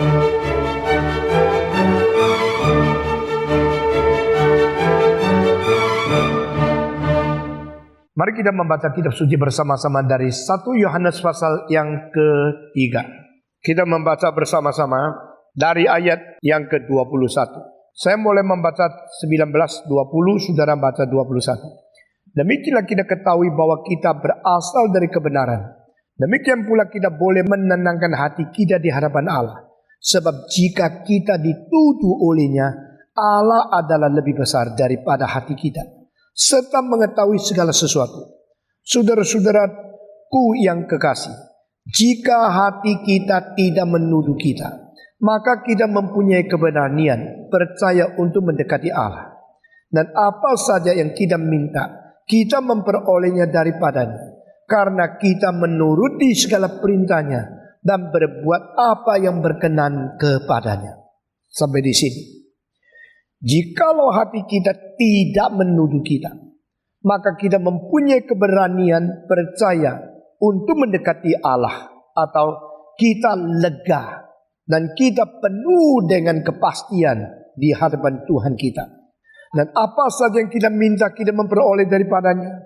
Mari kita membaca kitab suci bersama-sama dari 1 Yohanes pasal yang ke-3. Kita membaca bersama-sama dari ayat yang ke-21. Saya mulai membaca 19-20, saudara baca 21. Demikianlah kita ketahui bahwa kita berasal dari kebenaran. Demikian pula kita boleh menenangkan hati kita di hadapan Allah. Sebab jika kita dituduh olehnya, Allah adalah lebih besar daripada hati kita, serta mengetahui segala sesuatu. Saudara-saudaraku yang kekasih, jika hati kita tidak menuduh kita, maka kita mempunyai keberanian percaya untuk mendekati Allah. Dan apa saja yang kita minta, kita memperolehnya daripadanya, karena kita menuruti segala perintahnya dan berbuat apa yang berkenan kepadanya. Sampai di sini. Jikalau hati kita tidak menuduh kita, maka kita mempunyai keberanian percaya untuk mendekati Allah, atau kita lega dan kita penuh dengan kepastian di hadapan Tuhan kita. Dan apa saja yang kita minta, kita memperoleh daripadanya,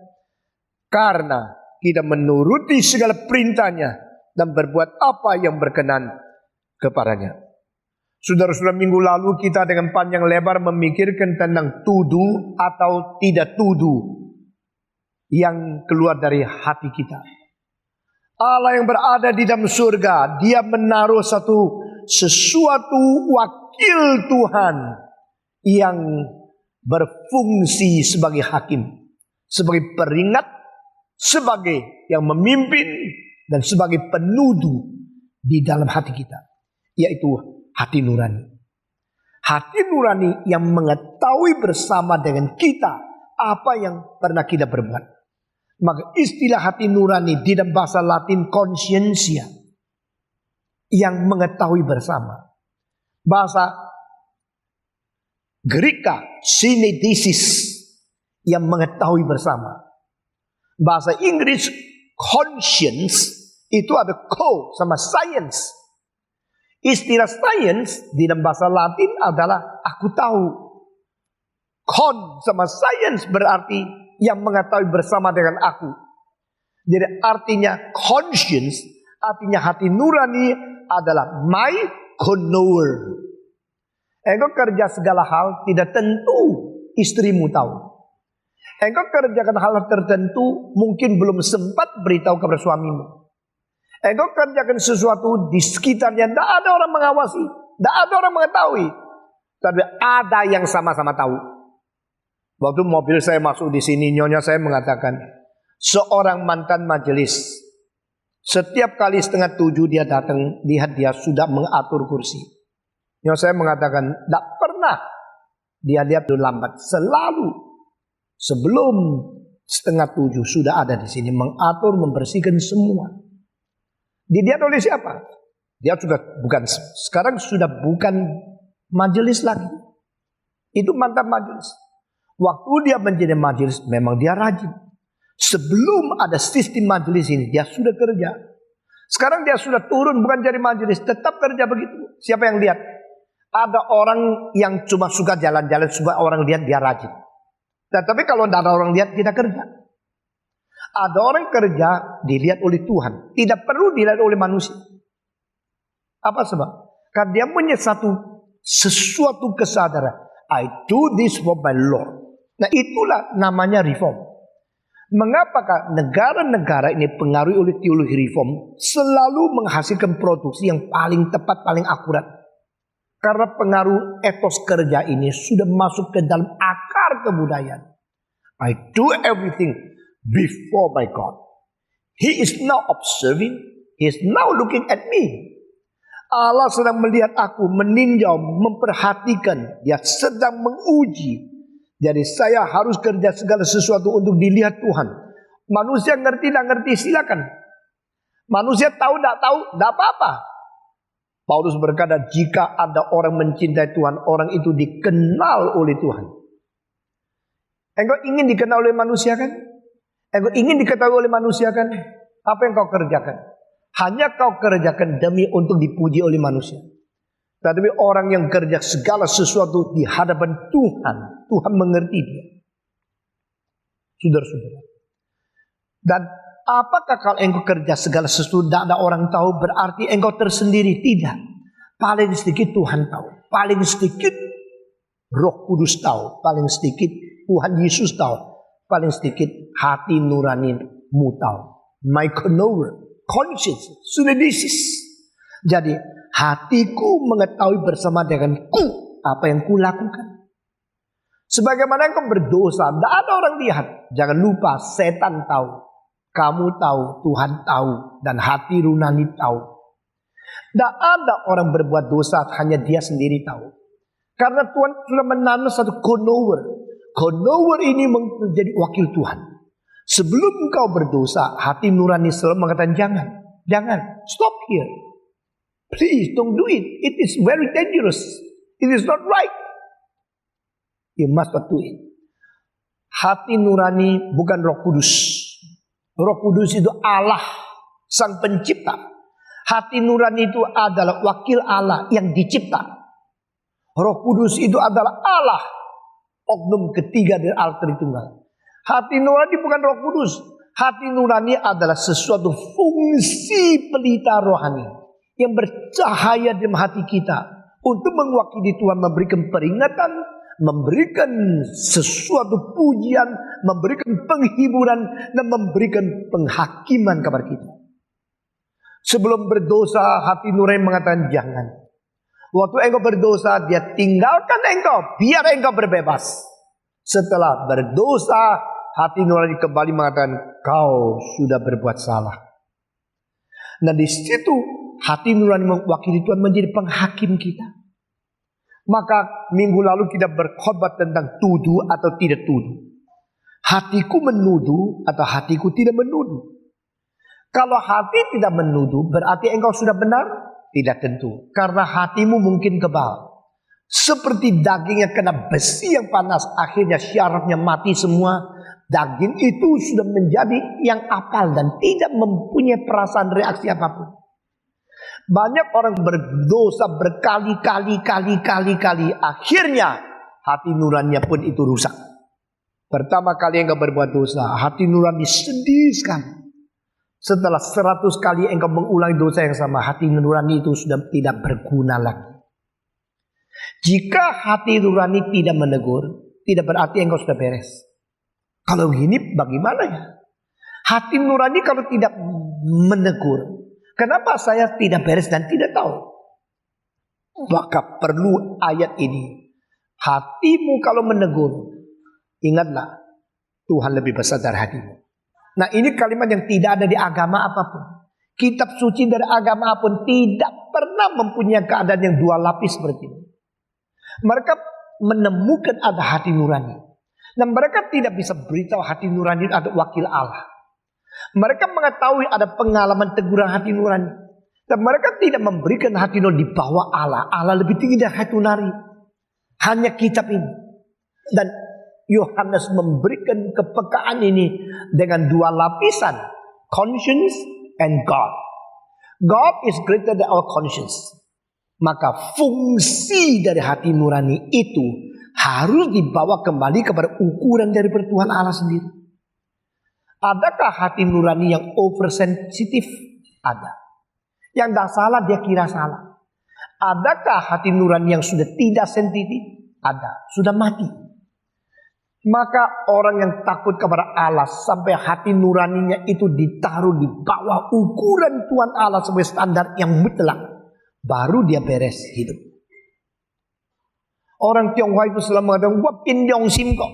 karena kita menuruti segala perintahnya dan berbuat apa yang berkenan kepadanya. Saudara-saudara, minggu lalu kita dengan panjang lebar memikirkan tentang tuduh atau tidak tuduh yang keluar dari hati kita. Allah yang berada di dalam surga, Dia menaruh sesuatu wakil Tuhan yang berfungsi sebagai hakim, sebagai peringat, sebagai yang memimpin, dan sebagai penuduh di dalam hati kita, yaitu hati nurani. Hati nurani yang mengetahui bersama dengan kita apa yang pernah kita berbuat. Maka istilah hati nurani di dalam bahasa Latin conscientia, yang mengetahui bersama. Bahasa Greka synedesis, yang mengetahui bersama. Bahasa Inggris conscience itu ada co sama science. Istilah science di dalam bahasa Latin adalah aku tahu. Con sama science berarti yang mengetahui bersama dengan aku. Jadi artinya conscience, artinya hati nurani adalah my knower. Engkau kerja segala hal tidak tentu istrimu tahu. Engkau kerjakan hal tertentu mungkin belum sempat beritahu kepada suamimu. Engkau kerjakan sesuatu di sekitarnya, tidak ada orang mengawasi, tidak ada orang mengetahui, tapi ada yang sama-sama tahu. Waktu mobil saya masuk di sini, nyonya saya mengatakan, seorang mantan majelis, setiap kali 6:30 dia datang, lihat dia sudah mengatur kursi. Nyonya saya mengatakan, tidak pernah dia lihat lambat, selalu sebelum 6:30 sudah ada di sini, mengatur, membersihkan semua. Dilihat oleh siapa? Dia sekarang sudah bukan majelis lagi. Itu mantan majelis. Waktu dia menjadi majelis, memang dia rajin. Sebelum ada sistem majelis ini, dia sudah kerja. Sekarang dia sudah turun, bukan jadi majelis, tetap kerja begitu. Siapa yang lihat? Ada orang yang cuma suka jalan-jalan, supaya orang lihat dia rajin. Tetapi kalau tidak ada orang lihat, kita kerja. Ada orang kerja dilihat oleh Tuhan, tidak perlu dilihat oleh manusia. Apa sebab? Karena dia punya sesuatu kesadaran. I do this for my Lord. Nah, itulah namanya reform. Mengapakah negara-negara ini pengaruhi oleh teologi reform selalu menghasilkan produksi yang paling tepat, paling akurat? Karena pengaruh etos kerja ini sudah masuk ke dalam akar kebudayaan. I do everything before my God. He is now observing. He is now looking at me. Allah sedang melihat aku, meninjau, memperhatikan. Dia sedang menguji. Jadi saya harus kerja segala sesuatu untuk dilihat Tuhan. Manusia ngerti, tidak ngerti, silakan. Manusia tahu, tidak tahu, tidak apa-apa. Paulus berkata, jika ada orang mencintai Tuhan, orang itu dikenal oleh Tuhan. Engkau ingin dikenal oleh manusia kan? Engkau ingin diketahui oleh manusia kan? Apa yang kau kerjakan? Hanya kau kerjakan demi untuk dipuji oleh manusia. Tetapi orang yang kerja segala sesuatu di hadapan Tuhan, Tuhan mengerti dia. Saudara-saudara. Dan apakah kalau engkau kerja segala sesuatu tidak ada orang tahu berarti engkau tersendiri? Tidak. Paling sedikit Tuhan tahu. Paling sedikit Roh Kudus tahu. Paling sedikit Tuhan Yesus tahu. Paling sedikit hati nuranimu tahu. My conscience, sudah disis. Jadi hatiku mengetahui bersama denganku apa yang kulakukan. Sebagaimana engkau berdosa, tidak ada orang lihat. Jangan lupa setan tahu. Kamu tahu, Tuhan tahu, dan hati nurani tahu. Tidak ada orang berbuat dosa, hanya dia sendiri tahu. Karena Tuhan sudah menanam satu knower. Knower ini menjadi wakil Tuhan. Sebelum engkau berdosa, hati nurani selalu mengatakan jangan, stop here. Please don't do it. It is very dangerous. It is not right. You must not do it. Hati nurani bukan Roh Kudus. Roh Kudus itu Allah, Sang Pencipta. Hati nurani itu adalah wakil Allah yang dicipta. Roh Kudus itu adalah Allah, oknum ketiga dari Allah Tritunggal. Hati nurani bukan Roh Kudus. Hati nurani adalah sesuatu fungsi pelita rohani yang bercahaya dalam hati kita untuk mewakili Tuhan, memberikan peringatan, memberikan sesuatu pujian, memberikan penghiburan, dan memberikan penghakiman kepada kita. Sebelum berdosa, hati nurani mengatakan jangan. Waktu engkau berdosa, dia tinggalkan engkau, biar engkau berbebas. Setelah berdosa, hati nurani kembali mengatakan kau sudah berbuat salah. Nah di situ hati nurani mewakili Tuhan menjadi penghakim kita. Maka minggu lalu kita berkhotbah tentang tuduh atau tidak tuduh. Hatiku menuduh atau hatiku tidak menuduh. Kalau hati tidak menuduh berarti engkau sudah benar? Tidak tentu. Karena hatimu mungkin kebal. Seperti daging yang kena besi yang panas. Akhirnya syarafnya mati semua. Daging itu sudah menjadi yang apal dan tidak mempunyai perasaan reaksi apapun. Banyak orang berdosa berkali-kali. Akhirnya hati nuraninya pun itu rusak. Pertama kali engkau berbuat dosa, hati nurani sedih sekali. Setelah 100 kali engkau mengulangi dosa yang sama, hati nurani itu sudah tidak berguna lagi. Jika hati nurani tidak menegur, tidak berarti engkau sudah beres. Kalau begini bagaimana ya? Hati nurani kalau tidak menegur, kenapa saya tidak beres dan tidak tahu? Maka perlu ayat ini. Hatimu kalau menegur, ingatlah Tuhan lebih besar dari hatimu. Nah ini kalimat yang tidak ada di agama apapun. Kitab suci dari agama apapun tidak pernah mempunyai keadaan yang dua lapis seperti ini. Mereka menemukan ada hati nurani. Dan mereka tidak bisa beritahu hati nurani ada wakil Allah. Mereka mengetahui ada pengalaman teguran hati nurani. Dan mereka tidak memberikan hati nurani di bawah Allah. Allah lebih tinggi dari hati nurani. Hanya kitab ini. Dan Yohanes memberikan kepekaan ini dengan dua lapisan. Conscience and God. God is greater than our conscience. Maka fungsi dari hati nurani itu harus dibawa kembali kepada ukuran dari Tuhan Allah sendiri. Adakah hati nurani yang oversensitif? Ada. Yang tidak salah dia kira salah. Adakah hati nurani yang sudah tidak sensitif? Ada. Sudah mati. Maka orang yang takut kepada Allah sampai hati nuraninya itu ditaruh di bawah ukuran Tuhan Allah sebagai standar yang mutlak, baru dia beres hidup. Orang Tionghoa itu selalu mengatakan, gua pinjong sim kok.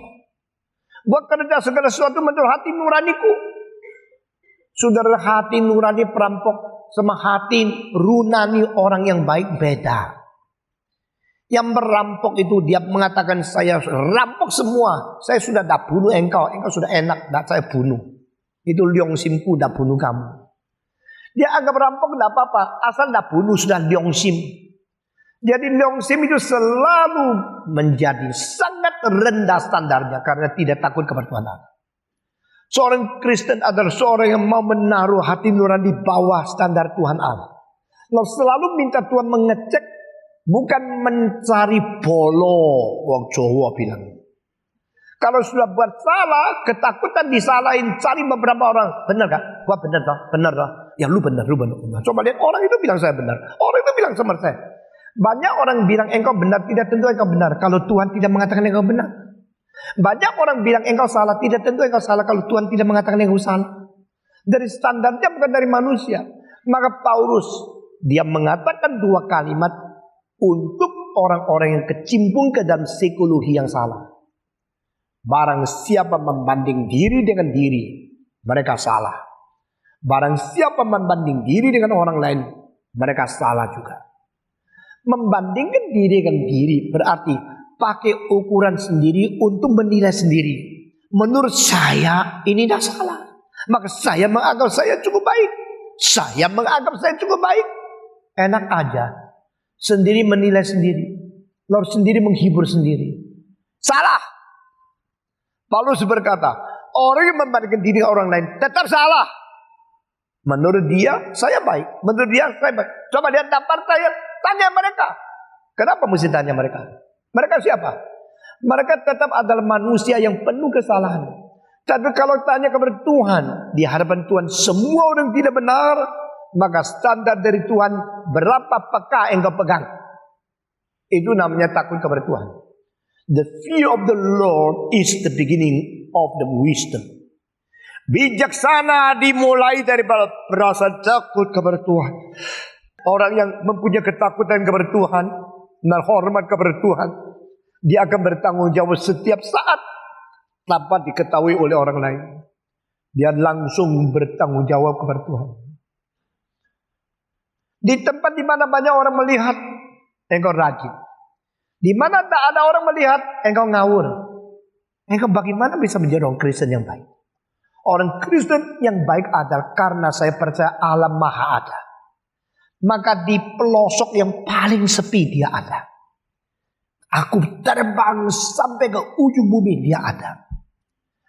Gua kerja segala sesuatu menurut hati nuraniku. Saudara, hati nurani perampok sama hati nurani orang yang baik beda. Yang merampok itu dia mengatakan saya rampok semua. Saya sudah dah bunuh engkau. Engkau sudah enak, dah saya bunuh. Itu liong simku dah bunuh kamu. Dia anggap rampok tidak apa-apa. Asal dah bunuh sudah liong sim. Jadi liong sim itu selalu menjadi sangat rendah standarnya. Karena tidak takut kepada Tuhan Allah. Seorang Kristen adalah seorang yang mau menaruh hati nurani di bawah standar Tuhan Allah. Lalu selalu minta Tuhan mengecek bukan mencari bolo, wong Jawa bilang. Kalau sudah buat salah, ketakutan disalahin, cari beberapa orang. Benar gak? Gua benar toh? Benar toh? Ya lu benar. Coba lihat orang itu bilang saya benar. Orang itu bilang sama saya. Banyak orang bilang engkau benar, tidak tentu engkau benar. Kalau Tuhan tidak mengatakan engkau benar. Banyak orang bilang engkau salah, tidak tentu engkau salah. Kalau Tuhan tidak mengatakan engkau salah. Dari standarnya bukan dari manusia. Maka Paulus, dia mengatakan dua kalimat untuk orang-orang yang kecimpung ke dalam psikologi yang salah. Barang siapa membanding diri dengan diri, mereka salah. Barang siapa membanding diri dengan orang lain, mereka salah juga. Membandingkan diri dengan diri berarti pakai ukuran sendiri untuk menilai sendiri. Menurut saya ini dah salah, maka saya menganggap saya cukup baik. Saya menganggap saya cukup baik. Enak aja. Sendiri menilai sendiri. Lalu sendiri menghibur sendiri. Salah. Paulus berkata, orang yang membandingkan diri orang lain tetap salah. Menurut dia, saya baik. Menurut dia, saya baik. Coba lihat daftar saya, tanya mereka. Kenapa mesti tanya mereka? Mereka siapa? Mereka tetap adalah manusia yang penuh kesalahan. Tapi kalau tanya kepada Tuhan, di hadapan Tuhan semua orang tidak benar, maka standar dari Tuhan berapa peka engkau pegang. Itu namanya takut kepada Tuhan. The fear of the Lord is the beginning of the wisdom. Bijaksana dimulai daripada perasaan takut kepada Tuhan. Orang yang mempunyai ketakutan kepada Tuhan dan hormat kepada Tuhan, dia akan bertanggung jawab setiap saat tanpa diketahui oleh orang lain. Dia langsung bertanggung jawab kepada Tuhan. Di tempat di mana banyak orang melihat, engkau rajin. Di mana tak ada orang melihat, engkau ngawur. Engkau bagaimana bisa menjadi orang Kristen yang baik? Orang Kristen yang baik adalah karena saya percaya Allah Maha ada. Maka di pelosok yang paling sepi dia ada. Aku terbang sampai ke ujung bumi, dia ada.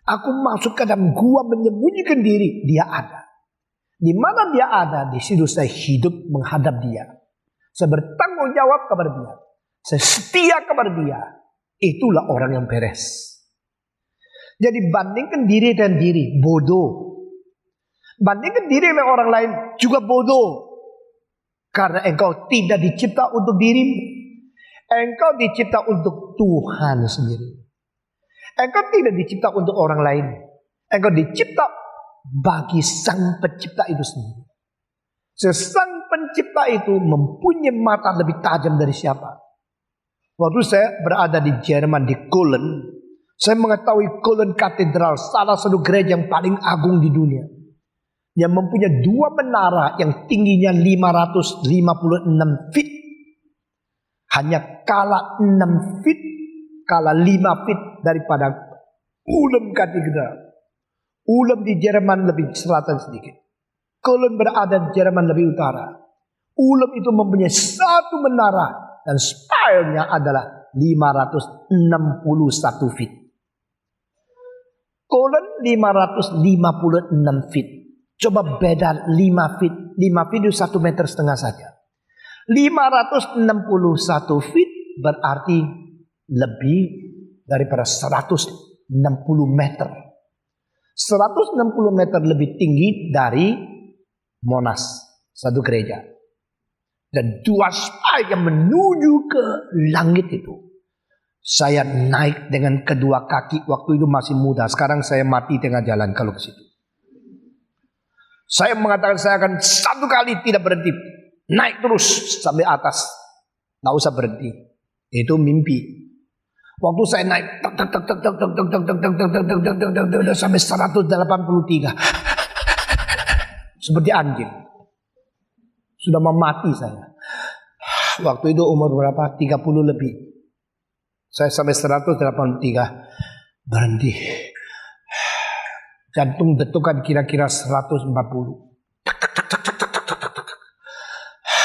Aku masuk ke dalam gua menyembunyikan diri, dia ada. Di mana dia ada, di situ saya hidup menghadap dia. Saya bertanggung jawab kepada dia. Saya setia kepada dia. Itulah orang yang beres. Jadi bandingkan diri dan diri, bodoh. Bandingkan diri dengan orang lain, juga bodoh. Karena engkau tidak dicipta untuk dirimu. Engkau dicipta untuk Tuhan sendiri. Engkau tidak dicipta untuk orang lain. Engkau dicipta bagi Sang Pencipta itu sendiri. Sang Pencipta itu mempunyai mata lebih tajam dari siapa? Waktu saya berada di Jerman, di Köln, saya mengetahui Köln Katedral, salah satu gereja yang paling agung di dunia. Yang mempunyai dua menara yang tingginya 556 feet. Hanya kalah 6 feet, kalah 5 feet daripada Ulm Katedral. Ulm di Jerman lebih selatan sedikit. Köln berada di Jerman lebih utara. Ulm itu mempunyai satu menara. Dan spire-nya adalah 561 feet. Köln 556 feet. Coba beda 5 feet. 5 feet itu 1,5 meter saja. 561 feet berarti lebih daripada 160 meter. 160 meter lebih tinggi dari Monas, satu gereja. Dan dua spire yang menuju ke langit itu. Saya naik dengan kedua kaki waktu itu masih muda. Sekarang saya mati tengah jalan kalau ke situ. Saya mengatakan saya akan satu kali tidak berhenti. Naik terus sampai atas. Nggak usah berhenti. Itu mimpi. Waktu saya naik sampai 183. Seperti anjing. Sudah mau mati saya. Waktu itu umur berapa? 30 lebih. Saya sampai 183. Berhenti. Jantung detukan kira-kira 140.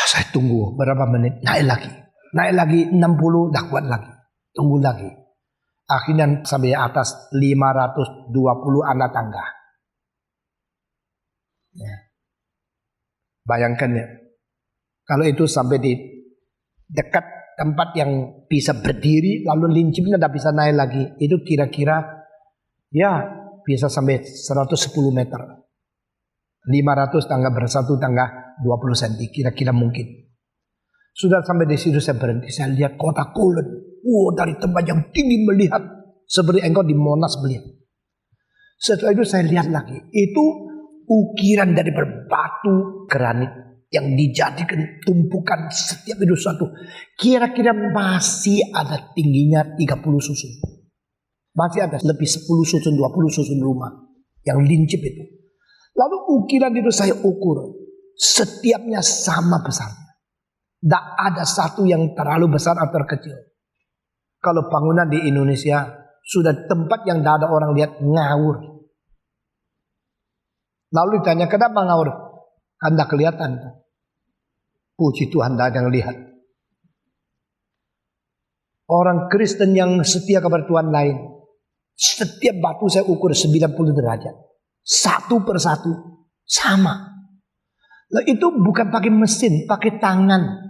Saya tunggu berapa menit. Naik lagi. Naik lagi 60. Dah kuat lagi. Tunggu lagi. Akhirnya sampai atas 520 anak tangga. Ya. Bayangkan ya. Kalau itu sampai di dekat tempat yang bisa berdiri, lalu lincipnya tidak bisa naik lagi. Itu kira-kira ya bisa sampai 110 meter. 500 tangga bersatu tangga 20 cm, kira-kira mungkin. Sudah sampai di situ saya berhenti, saya lihat kota Cologne. Dari tempat yang tinggi melihat, seperti engkau di Monas melihat. Setelah itu saya lihat lagi, itu ukiran dari berbatu granit yang dijadikan tumpukan setiap itu satu. Kira-kira masih ada tingginya 30 susun. Masih ada lebih 10 susun, 20 susun rumah yang lincip itu. Lalu ukiran itu saya ukur, setiapnya sama besarnya. Tidak ada satu yang terlalu besar atau kecil. Kalau bangunan di Indonesia sudah tempat yang tidak ada orang lihat, ngawur. Lalu ditanya, kenapa ngawur? Kan tidak kelihatan. Puji Tuhan, tidak ada yang lihat. Orang Kristen yang setia kepada Tuhan lain, setiap batu saya ukur 90 derajat. Satu persatu sama. Nah, itu bukan pakai mesin, pakai tangan.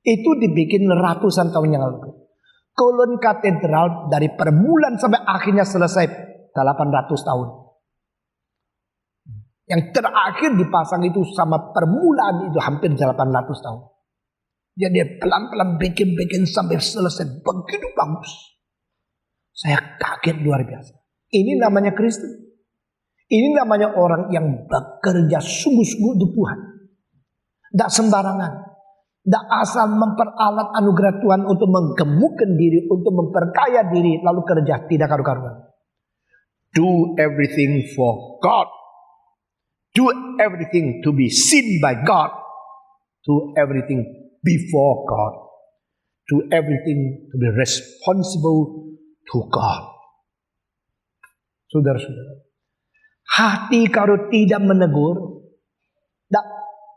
Itu dibikin ratusan tahun yang lalu. Kolon katedral dari permulaan sampai akhirnya selesai 800 tahun. Yang terakhir dipasang itu sama permulaan itu hampir 800 tahun. Jadi dia pelan-pelan bikin sampai selesai begitu bagus. Saya kaget luar biasa. Ini namanya Kristen. Ini namanya orang yang bekerja sungguh-sungguh untuk Tuhan. Tidak sembarangan. Tidak asal memperalat anugerah Tuhan untuk menggemukkan diri, untuk memperkaya diri, lalu kerja tidak karu-karuan. Do everything for God. Do everything to be seen by God. Do everything before God. Do everything to be responsible to God. Saudara-saudara, hati kalau tidak menegur, tidak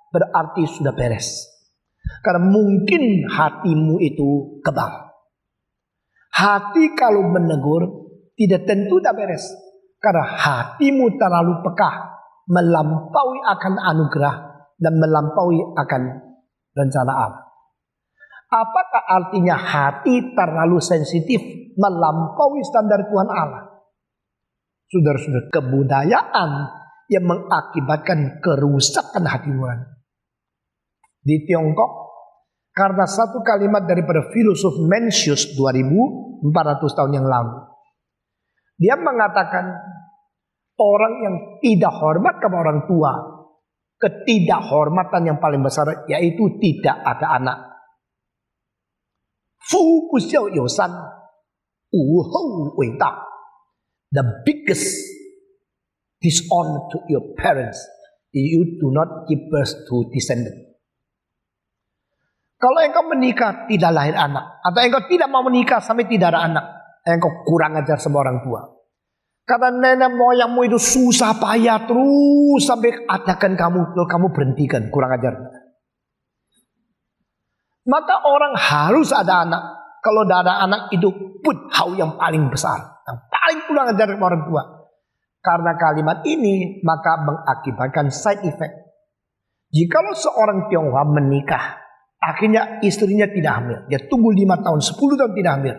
berarti sudah beres. Karena mungkin hatimu itu kebal. Hati kalau menegur, tidak tentu tidak beres. Karena hatimu terlalu peka, melampaui akan anugerah, dan melampaui akan rencana Allah. Apakah artinya hati terlalu sensitif, melampaui standar Tuhan Allah? Saudara-saudara, kebudayaan yang mengakibatkan kerusakan hati nurani. Di Tiongkok, karena satu kalimat daripada filosof Mencius 2400 tahun yang lalu. Dia mengatakan orang yang tidak hormat kepada orang tua, ketidakhormatan yang paling besar yaitu tidak ada anak. Fu bu xiao you san, wu hou wei da. The biggest dishonor to your parents is you do not give birth to descendant. Kalau engkau menikah tidak lahir anak, atau engkau tidak mau menikah sampai tidak ada anak, engkau kurang ajar sama orang tua. Karena nenek moyangmu itu susah payah terus sampai adakan kamu, lalu kamu berhentikan, kurang ajar. Maka orang harus ada anak. Kalau tidak ada anak itu put hau yang paling besar, yang paling kurang ajar orang tua. Karena kalimat ini maka mengakibatkan side effect. Jikalau seorang Tionghoa menikah, akhirnya istrinya tidak hamil, dia tunggu 5 tahun, 10 tahun tidak hamil,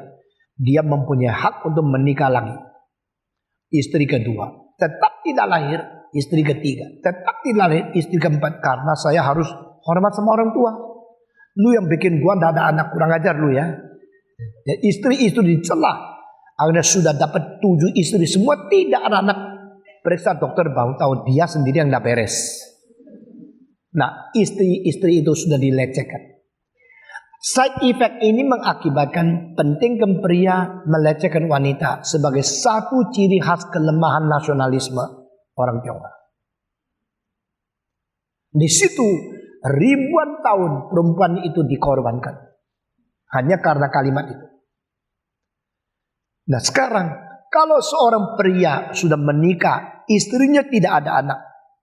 dia mempunyai hak untuk menikah lagi. Istri kedua tetap tidak lahir, istri ketiga tetap tidak lahir, istri keempat, karena saya harus hormat sama orang tua. Lu yang bikin gua tidak ada anak, kurang ajar lu ya. Ya, istri-istri dicela. Akhirnya sudah dapat 7 istri semua tidak ada anak. Periksa dokter baru tahu dia sendiri yang tidak beres. Nah, istri-istri itu sudah dilecehkan. Side effect ini mengakibatkan pentingkan pria melecehkan wanita sebagai satu ciri khas kelemahan nasionalisme orang Tionghoa. Di situ ribuan tahun perempuan itu dikorbankan hanya karena kalimat itu. Nah sekarang kalau seorang pria sudah menikah, istrinya tidak ada anak,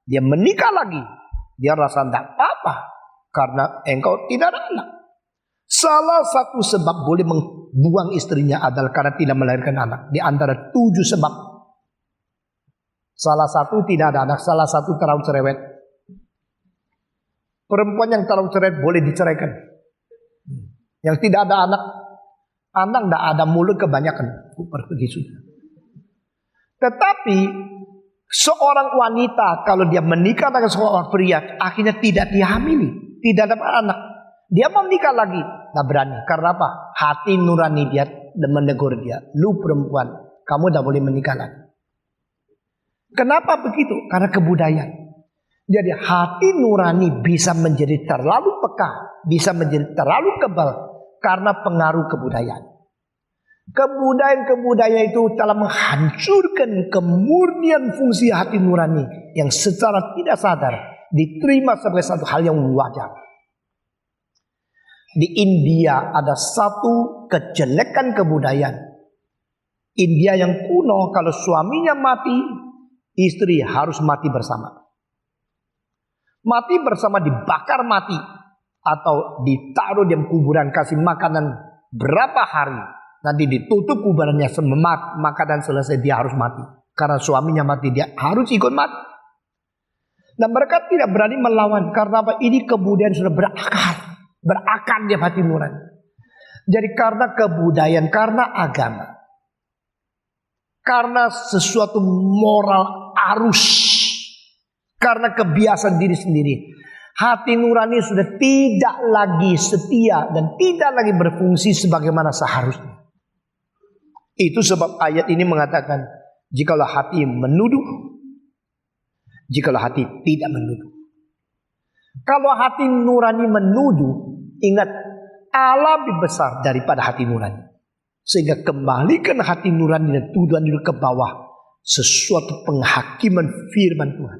dia menikah lagi, dia rasa tidak apa-apa karena engkau tidak ada anak. Salah satu sebab boleh membuang istrinya adalah karena tidak melahirkan anak. Di antara 7 sebab. Salah satu tidak ada anak, salah satu terlalu cerewet. Perempuan yang terlalu cerewet boleh diceraikan. Yang tidak ada anak tidak ada mulut kebanyakan. Pergi sudah. Tetapi seorang wanita kalau dia menikah dengan seorang pria, akhirnya tidak dihamili, tidak dapat anak. Dia mau menikah lagi, tidak berani. Karena apa? Hati nurani dia menegur dia. Lu perempuan, kamu tidak boleh menikah lagi. Kenapa begitu? Karena kebudayaan. Jadi hati nurani bisa menjadi terlalu peka, bisa menjadi terlalu kebal karena pengaruh kebudayaan. Kebudayaan-kebudayaan itu telah menghancurkan kemurnian fungsi hati nurani yang secara tidak sadar diterima sebagai satu hal yang wajar. Di India ada satu kejelekan kebudayaan. India yang kuno, kalau suaminya mati, istri harus mati bersama. Mati bersama, dibakar mati atau ditaruh di kuburan, kasih makanan berapa hari. Nanti ditutup kuburannya, makanan selesai dia harus mati. Karena suaminya mati, dia harus ikut mati. Dan mereka tidak berani melawan. Karena apa? Ini kebudayaan sudah berakar di hati nurani. Jadi karena kebudayaan, karena agama, karena sesuatu moral arus, karena kebiasaan diri sendiri, hati nurani sudah tidak lagi setia dan tidak lagi berfungsi sebagaimana seharusnya. Itu sebab ayat ini mengatakan, jikalau hati menuduh, jikalau hati tidak menuduh. Kalau hati nurani menuduh, ingat Allah lebih besar daripada hati nurani. Sehingga kembalikan hati nurani dan tuduhan itu ke bawah sesuatu penghakiman firman Tuhan.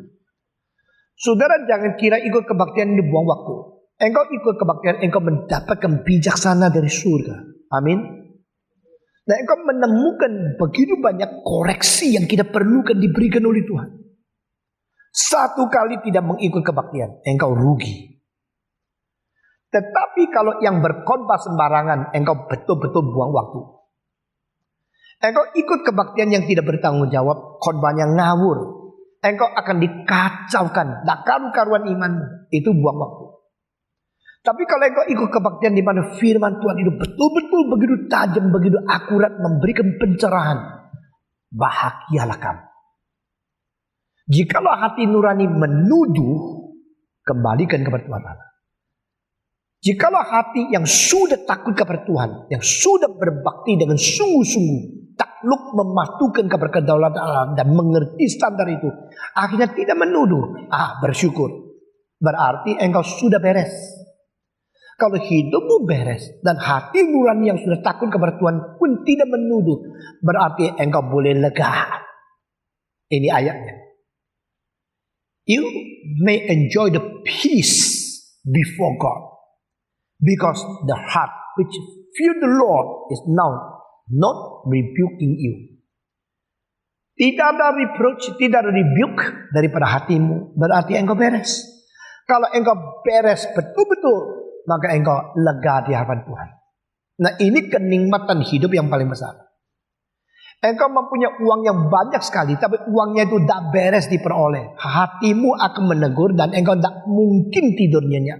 Saudara jangan kira ikut kebaktian ini buang waktu. Engkau ikut kebaktian, engkau mendapatkan bijaksana dari surga. Amin. Dan engkau menemukan begitu banyak koreksi yang kita perlukan diberikan oleh Tuhan. Satu kali tidak mengikut kebaktian, engkau rugi. Tetapi kalau yang berkhotbah sembarangan, engkau betul-betul buang waktu. Engkau ikut kebaktian yang tidak bertanggung jawab, khotbahnya ngawur. Engkau akan dikacaukan, tak karu-karuan imanmu. Itu buang waktu. Tapi kalau engkau ikut kebaktian di mana firman Tuhan itu betul-betul begitu tajam, begitu akurat, memberikan pencerahan, bahagialah kamu. Jikalau hati nurani menuduh, kembalikan kepada Tuhan Allah. Jikalau hati yang sudah takut kepada Tuhan, yang sudah berbakti dengan sungguh-sungguh, takluk mematukan kepada kedaulatan Allah dan mengerti standar itu, akhirnya tidak menuduh, bersyukur. Berarti engkau sudah beres. Kalau hidupmu beres dan hati nurani yang sudah takut kepada Tuhan pun tidak menuduh, berarti engkau boleh lega. Ini ayatnya. You may enjoy the peace before God, because the heart which fear the Lord is now not rebuking you. Tidak ada reproach, tidak ada rebuke daripada hatimu, berarti engkau beres. Kalau engkau beres betul-betul, maka engkau lega di hadapan Tuhan. Nah, ini kenikmatan hidup yang paling besar. Engkau mempunyai uang yang banyak sekali, tapi uangnya itu tidak beres diperoleh. Hatimu akan menegur dan engkau tidak mungkin tidur nyenyak.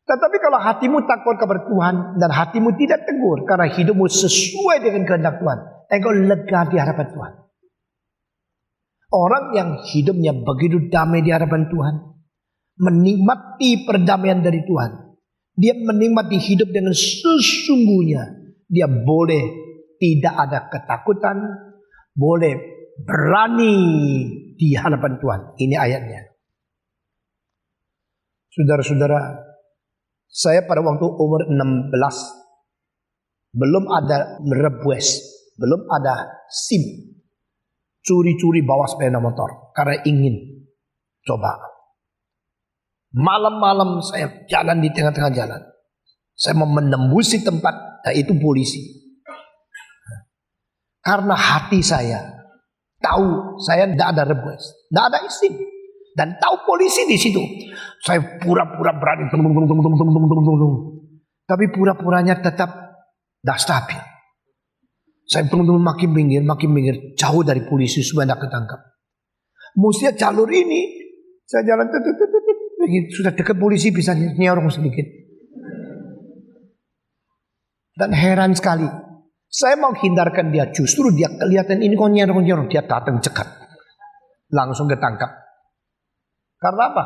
Tetapi kalau hatimu takut kepada Tuhan dan hatimu tidak tegur karena hidupmu sesuai dengan kehendak Tuhan, engkau lega di hadapan Tuhan. Orang yang hidupnya begitu damai di hadapan Tuhan, menikmati perdamaian dari Tuhan, dia menikmati hidup dengan sesungguhnya. Dia boleh tidak ada ketakutan, boleh berani di hadapan Tuhan. Ini ayatnya. Saudara-saudara, saya pada waktu umur 16, belum ada merebues, belum ada SIM, curi-curi bawa sepeda motor karena ingin coba. Malam-malam saya jalan di tengah-tengah jalan. Saya mau menembusi tempat, yaitu polisi. Karena hati saya tahu saya tidak ada rebus, tidak ada SIM, dan tahu polisi di situ. Saya pura-pura berani, tapi pura-puranya tetap tidak stabil. Saya makin minggir, jauh dari polisi supaya tidak ketangkap. Mestinya jalur ini, saya jalan sudah dekat polisi bisa nyorong sedikit. Dan heran sekali, saya mau hindarkan dia, justru dia kelihatan ini kok nyerong-nyerong, dia datang cekat, langsung ketangkap. Karena apa?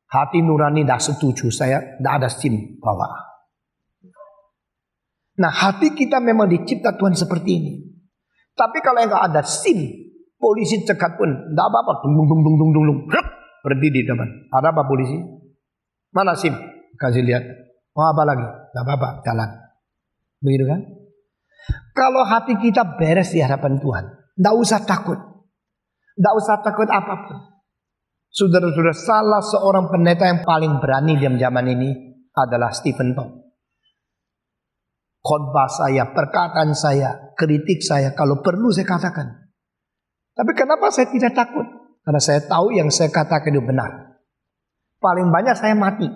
Hati nurani tidak setuju, saya tidak ada SIM bawa. Nah, hati kita memang dicipta Tuhan seperti ini. Tapi kalau enggak ada SIM, polisi cekat pun tidak apa-apa, dung, berhenti di depan. Ada apa polisi? Mana SIM? Kasih lihat. Mau apa lagi? Tidak apa-apa, jalan. Begitu kan? Kalau hati kita beres di hadapan Tuhan, tidak usah takut. Tidak usah takut apapun. Saudara-saudara, salah seorang pendeta yang paling berani di zaman ini adalah Stephen Tong. Khotbah saya, perkataan saya, kritik saya, kalau perlu saya katakan. Tapi kenapa saya tidak takut? Karena saya tahu yang saya katakan itu benar. Paling banyak saya mati.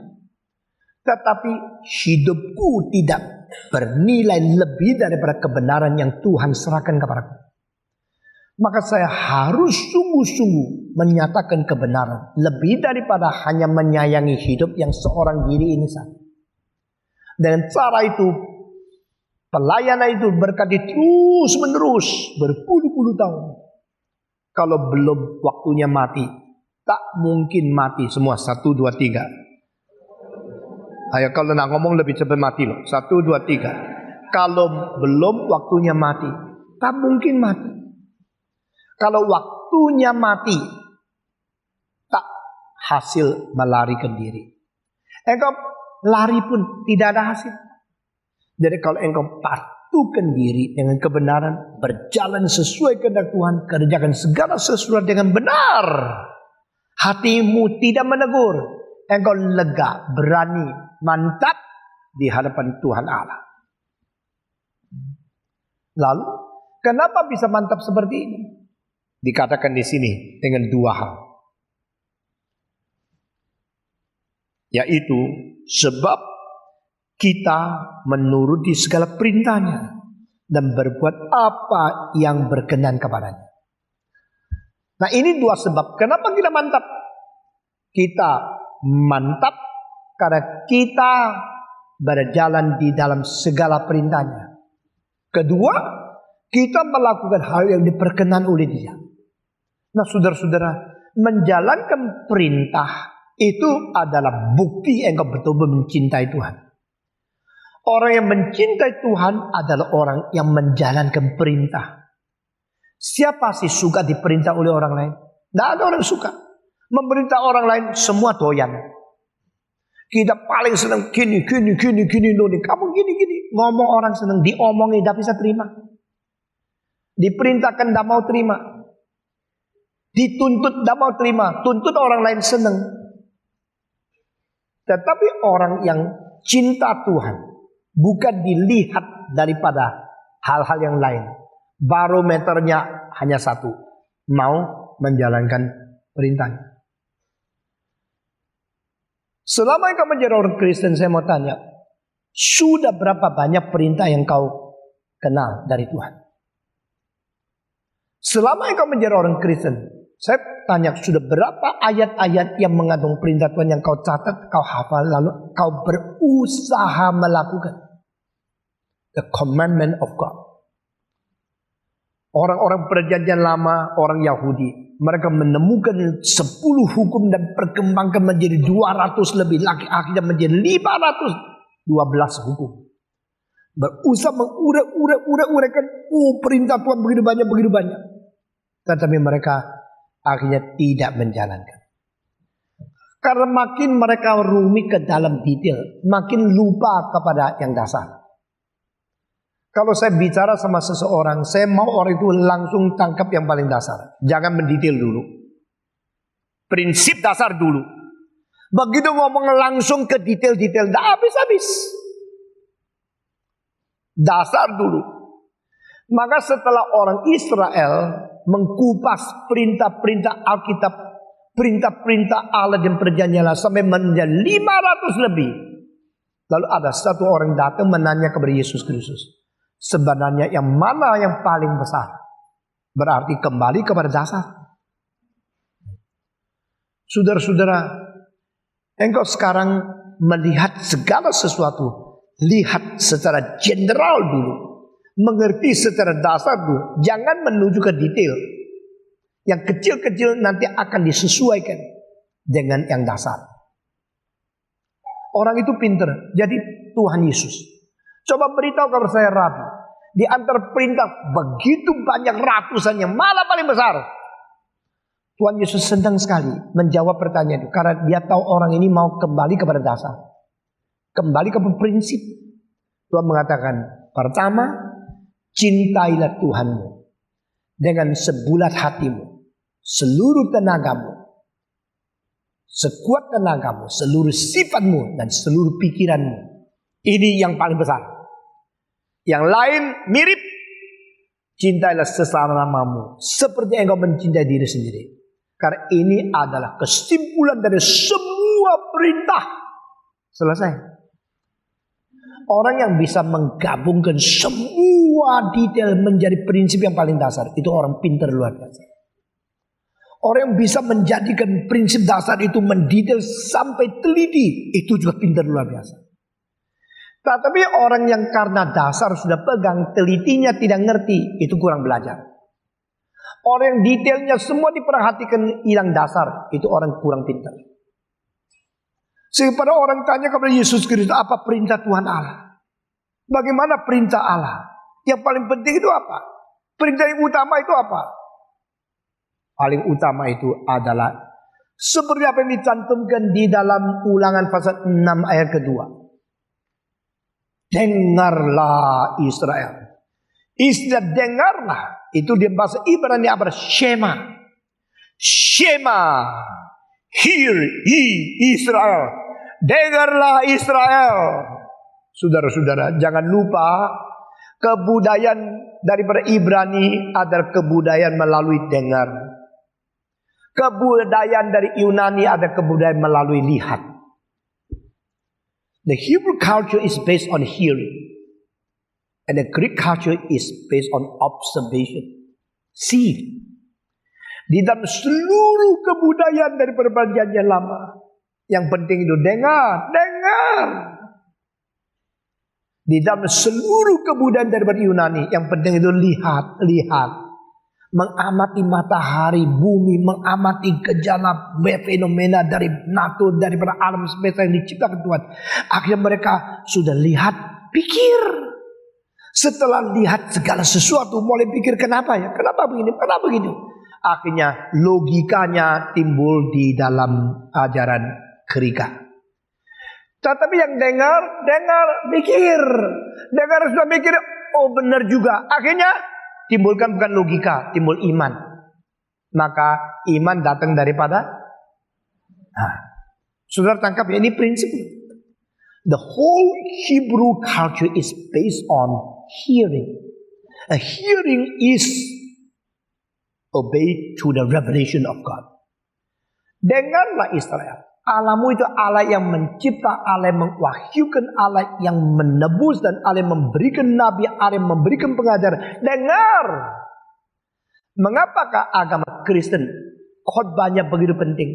Tetapi hidupku tidak bernilai lebih daripada kebenaran yang Tuhan serahkan kepadaku. Maka saya harus sungguh-sungguh menyatakan kebenaran. Lebih daripada hanya menyayangi hidup yang seorang diri ini saja. Dengan cara itu, pelayanan itu berkati terus menerus berpuluh-puluh tahun. Kalau belum waktunya mati, tak mungkin mati semua. 1, 2, 3. Ayo kalau nak ngomong lebih cepat mati loh. 1, 2, 3. Kalau belum waktunya mati, tak mungkin mati. Kalau waktunya mati, tak hasil melarikan diri. Engkau lari pun tidak ada hasil. Jadi kalau engkau patuhkan diri dengan kebenaran, berjalan sesuai kehendak Tuhan, kerjakan segala sesuatu dengan benar, hatimu tidak menegur, engkau lega, berani, mantap di hadapan Tuhan Allah. Lalu, kenapa bisa mantap seperti ini? Dikatakan di sini dengan 2 hal. Yaitu, sebab kita menuruti segala perintahnya dan berbuat apa yang berkenan kepadanya. Nah, ini 2 sebab. Kenapa kita mantap? Kita mantap karena kita berjalan di dalam segala perintahnya. Kedua, kita melakukan hal yang diperkenan oleh Dia. Nah, saudara-saudara, menjalankan perintah itu adalah bukti engkau betul-betul mencintai Tuhan. Orang yang mencintai Tuhan adalah orang yang menjalankan perintah. Siapa sih suka diperintah oleh orang lain? Tidak ada orang suka. Memerintah orang lain semua doyan. Kita paling senang gini. Kamu gini. Ngomong orang senang, diomongin tidak bisa terima. Diperintahkan tidak mau terima. Dituntut tidak mau terima. Tuntut orang lain senang. Tetapi orang yang cinta Tuhan bukan dilihat daripada hal-hal yang lain. Barometernya hanya satu. Mau menjalankan perintahnya. Selama engkau menjadi orang Kristen, saya mau tanya, sudah berapa banyak perintah yang kau kenal dari Tuhan? Selama engkau menjadi orang Kristen, saya tanya, sudah berapa ayat-ayat yang mengandung perintah Tuhan yang kau catat, kau hafal, lalu kau berusaha melakukan? The commandment of God. Orang-orang perjanjian lama, orang Yahudi, mereka menemukan 10 hukum dan perkembangkan menjadi 200 lebih lagi, akhirnya menjadi 512 hukum. Berusaha mengurek-urek-kan, perintah Tuhan begitu banyak. Tetapi mereka akhirnya tidak menjalankan. Karena makin mereka rumit ke dalam detail, makin lupa kepada yang dasar. Kalau saya bicara sama seseorang, saya mau orang itu langsung tangkap yang paling dasar. Jangan mendetail dulu. Prinsip dasar dulu. Begitu ngomong langsung ke detail-detail, tidak habis-habis. Dasar dulu. Maka setelah orang Israel mengkupas perintah-perintah Alkitab, perintah-perintah Allah dan perjanjian Allah sampai menjadi 500 lebih. Lalu ada satu orang datang menanya kepada Yesus Kristus. Sebenarnya yang mana yang paling besar? Berarti kembali kepada dasar. Saudara-saudara, engkau sekarang melihat segala sesuatu lihat secara general dulu, mengerti secara dasar dulu, jangan menuju ke detail. Yang kecil-kecil nanti akan disesuaikan dengan yang dasar. Orang itu pintar, jadi Tuhan Yesus coba beritahu kepada saya, Rabi, di antara perintah begitu banyak ratusan yang malah paling besar. Tuhan Yesus senang sekali menjawab pertanyaan itu, karena dia tahu orang ini mau kembali kepada dasar, kembali kepada prinsip. Tuhan mengatakan, pertama, cintailah Tuhanmu dengan sebulat hatimu, seluruh tenagamu, sekuat tenagamu, seluruh sifatmu, dan seluruh pikiranmu. Ini yang paling besar. Yang lain mirip. Cintailah sesamamu seperti engkau mencintai diri sendiri. Karena ini adalah kesimpulan dari semua perintah. Selesai. Orang yang bisa menggabungkan semua detail menjadi prinsip yang paling dasar, itu orang pintar luar biasa. Orang yang bisa menjadikan prinsip dasar itu mendetail sampai teliti, itu juga pintar luar biasa. Tetapi orang yang karena dasar sudah pegang, telitinya tidak ngerti, itu kurang belajar. Orang yang detailnya semua diperhatikan, hilang dasar, itu orang kurang pintar. Sehingga pada orang tanya kepada Yesus Kristus, apa perintah Tuhan Allah? Bagaimana perintah Allah? Yang paling penting itu apa? Perintah yang utama itu apa? Paling utama itu adalah seperti apa yang dicantumkan di dalam Ulangan pasal 6 ayat kedua. Dengarlah Israel. Istilah dengarlah itu di bahasa Ibrani apa? Shema. Shema. Hear ye Israel. Dengarlah Israel. Saudara-saudara, jangan lupa kebudayaan daripada Ibrani adalah kebudayaan melalui dengar. Kebudayaan dari Yunani ada kebudayaan melalui lihat. The Hebrew culture is based on hearing. And the Greek culture is based on observation. See. Di dalam seluruh kebudayaan daripada perjanjian lama, yang penting itu dengar. Di dalam seluruh kebudayaan daripada Yunani, yang penting itu lihat. Mengamati matahari, bumi, mengamati gejala fenomena dari natur, daripada alam semesta yang diciptakan Tuhan. Akhirnya mereka sudah lihat, pikir. Setelah lihat segala sesuatu, mulai pikir kenapa ya? Kenapa begini? Kenapa begini? Akhirnya logikanya timbul di dalam ajaran Krika. Tetapi yang dengar, mikir. Dengar sudah mikir, oh benar juga. Akhirnya timbulkan bukan logika, timbul iman. Maka iman datang daripada saudara tangkap ya, ini prinsip. The whole Hebrew culture is based on hearing. A hearing is obey to the revelation of God. Dengarlah Israel. Allahmu itu Allah yang mencipta, Allah yang mewahyukan, Allah yang menebus, dan Allah yang memberikan nabi, Allah yang memberikan pengajar. Dengar. Mengapakah agama Kristen khotbahnya begitu penting?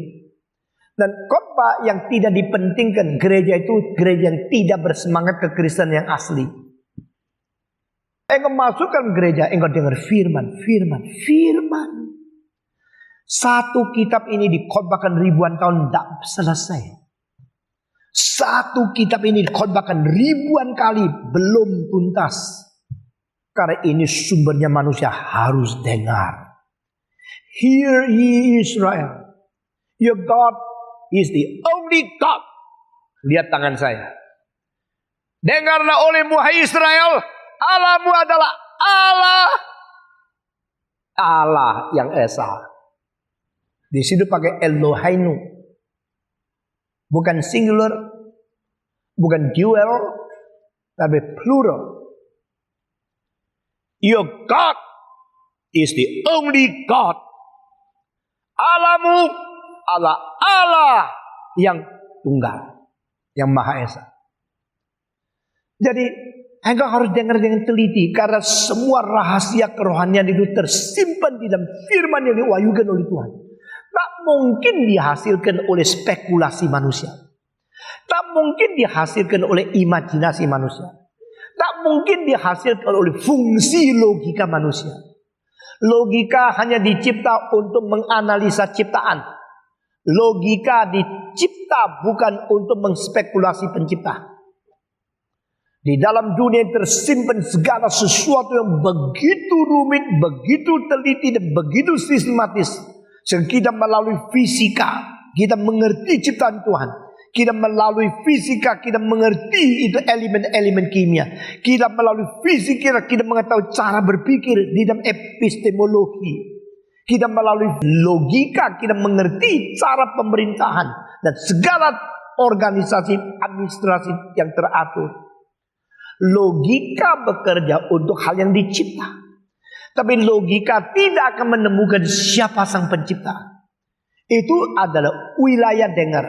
Dan khotbah yang tidak dipentingkan gereja itu gereja yang tidak bersemangat kekristenan yang asli. Engkau masukkan gereja, engkau dengar firman. Satu kitab ini dikhotbahkan ribuan tahun tidak selesai. Satu kitab ini dikhotbahkan ribuan kali belum tuntas. Karena ini sumbernya manusia harus dengar. Hear ye Israel. Your God is the only God. Lihat tangan saya. Dengarlah olehmu hai Israel. Allahmu adalah Allah. Allah yang esa. Di situ pakai Eloheinu. Bukan singular, bukan dual, tapi plural. Your God is the only God. Allahmu adalah Allah yang tunggal, yang Maha Esa. Jadi engkau harus dengar dengan teliti, karena semua rahasia kerohanian itu tersimpan di dalam firman yang diwahyukan oleh Tuhan. Tak mungkin dihasilkan oleh spekulasi manusia. Tak mungkin dihasilkan oleh imajinasi manusia. Tak mungkin dihasilkan oleh fungsi logika manusia. Logika hanya dicipta untuk menganalisa ciptaan. Logika dicipta bukan untuk mengspekulasi pencipta. Di dalam dunia tersimpan segala sesuatu yang begitu rumit, begitu teliti, dan begitu sistematis. Sehingga kita melalui fisika, kita mengerti ciptaan Tuhan. Kita melalui fisika, kita mengerti itu elemen-elemen kimia. Kita melalui fisika, kita mengetahui cara berpikir di dalam epistemologi. Kita melalui logika, kita mengerti cara pemerintahan dan segala organisasi administrasi yang teratur. Logika bekerja untuk hal yang dicipta. Tapi logika tidak akan menemukan siapa sang pencipta. Itu adalah wilayah dengar,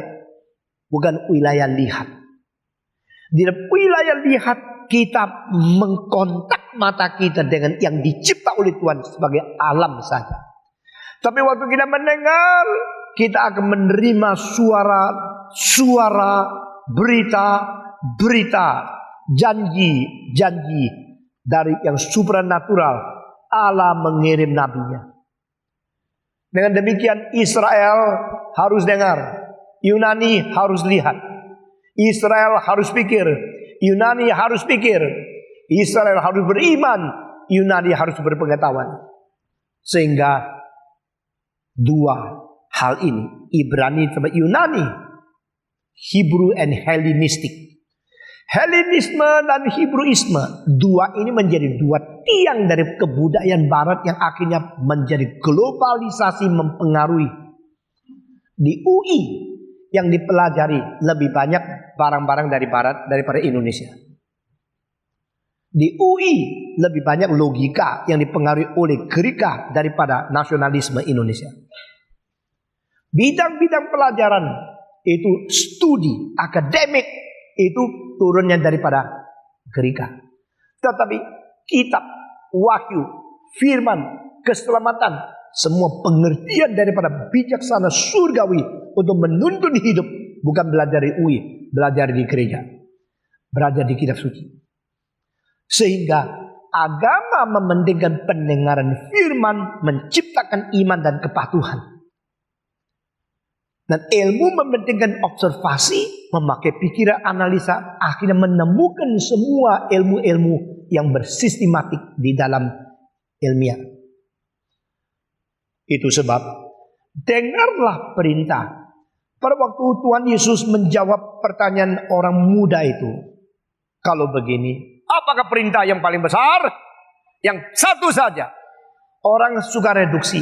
bukan wilayah lihat. Di dalam wilayah lihat, kita mengkontak mata kita dengan yang dicipta oleh Tuhan sebagai alam saja. Tapi waktu kita mendengar, kita akan menerima suara, berita, janji dari yang supranatural. Allah mengirim nabinya. Dengan demikian Israel harus dengar, Yunani harus lihat. Israel harus pikir, Yunani harus pikir. Israel harus beriman, Yunani harus berpengetahuan. Sehingga dua hal ini, Ibrani sama Yunani, Hebrew and Hellenistic. Helenisme dan Hebrewisme, dua ini menjadi dua tiang dari kebudayaan barat yang akhirnya menjadi globalisasi mempengaruhi. Di UI yang dipelajari lebih banyak barang-barang dari barat daripada Indonesia. Di UI lebih banyak logika yang dipengaruhi oleh Greka daripada nasionalisme Indonesia. Bidang-bidang pelajaran itu studi akademik itu turunnya daripada Greka. Tetapi kitab, wahyu, firman, keselamatan, semua pengertian daripada bijaksana surgawi untuk menuntun hidup, bukan belajar di UI, belajar di gereja, belajar di kitab suci. Sehingga agama mementingkan pendengaran firman, menciptakan iman dan kepatuhan. Dan ilmu mementingkan observasi, memakai pikiran analisa, akhirnya menemukan semua ilmu-ilmu yang bersistematik di dalam ilmiah. Itu sebab, dengarlah perintah. Pada waktu Tuhan Yesus menjawab pertanyaan orang muda itu, kalau begini, apakah perintah yang paling besar? Yang satu saja. Orang suka reduksi.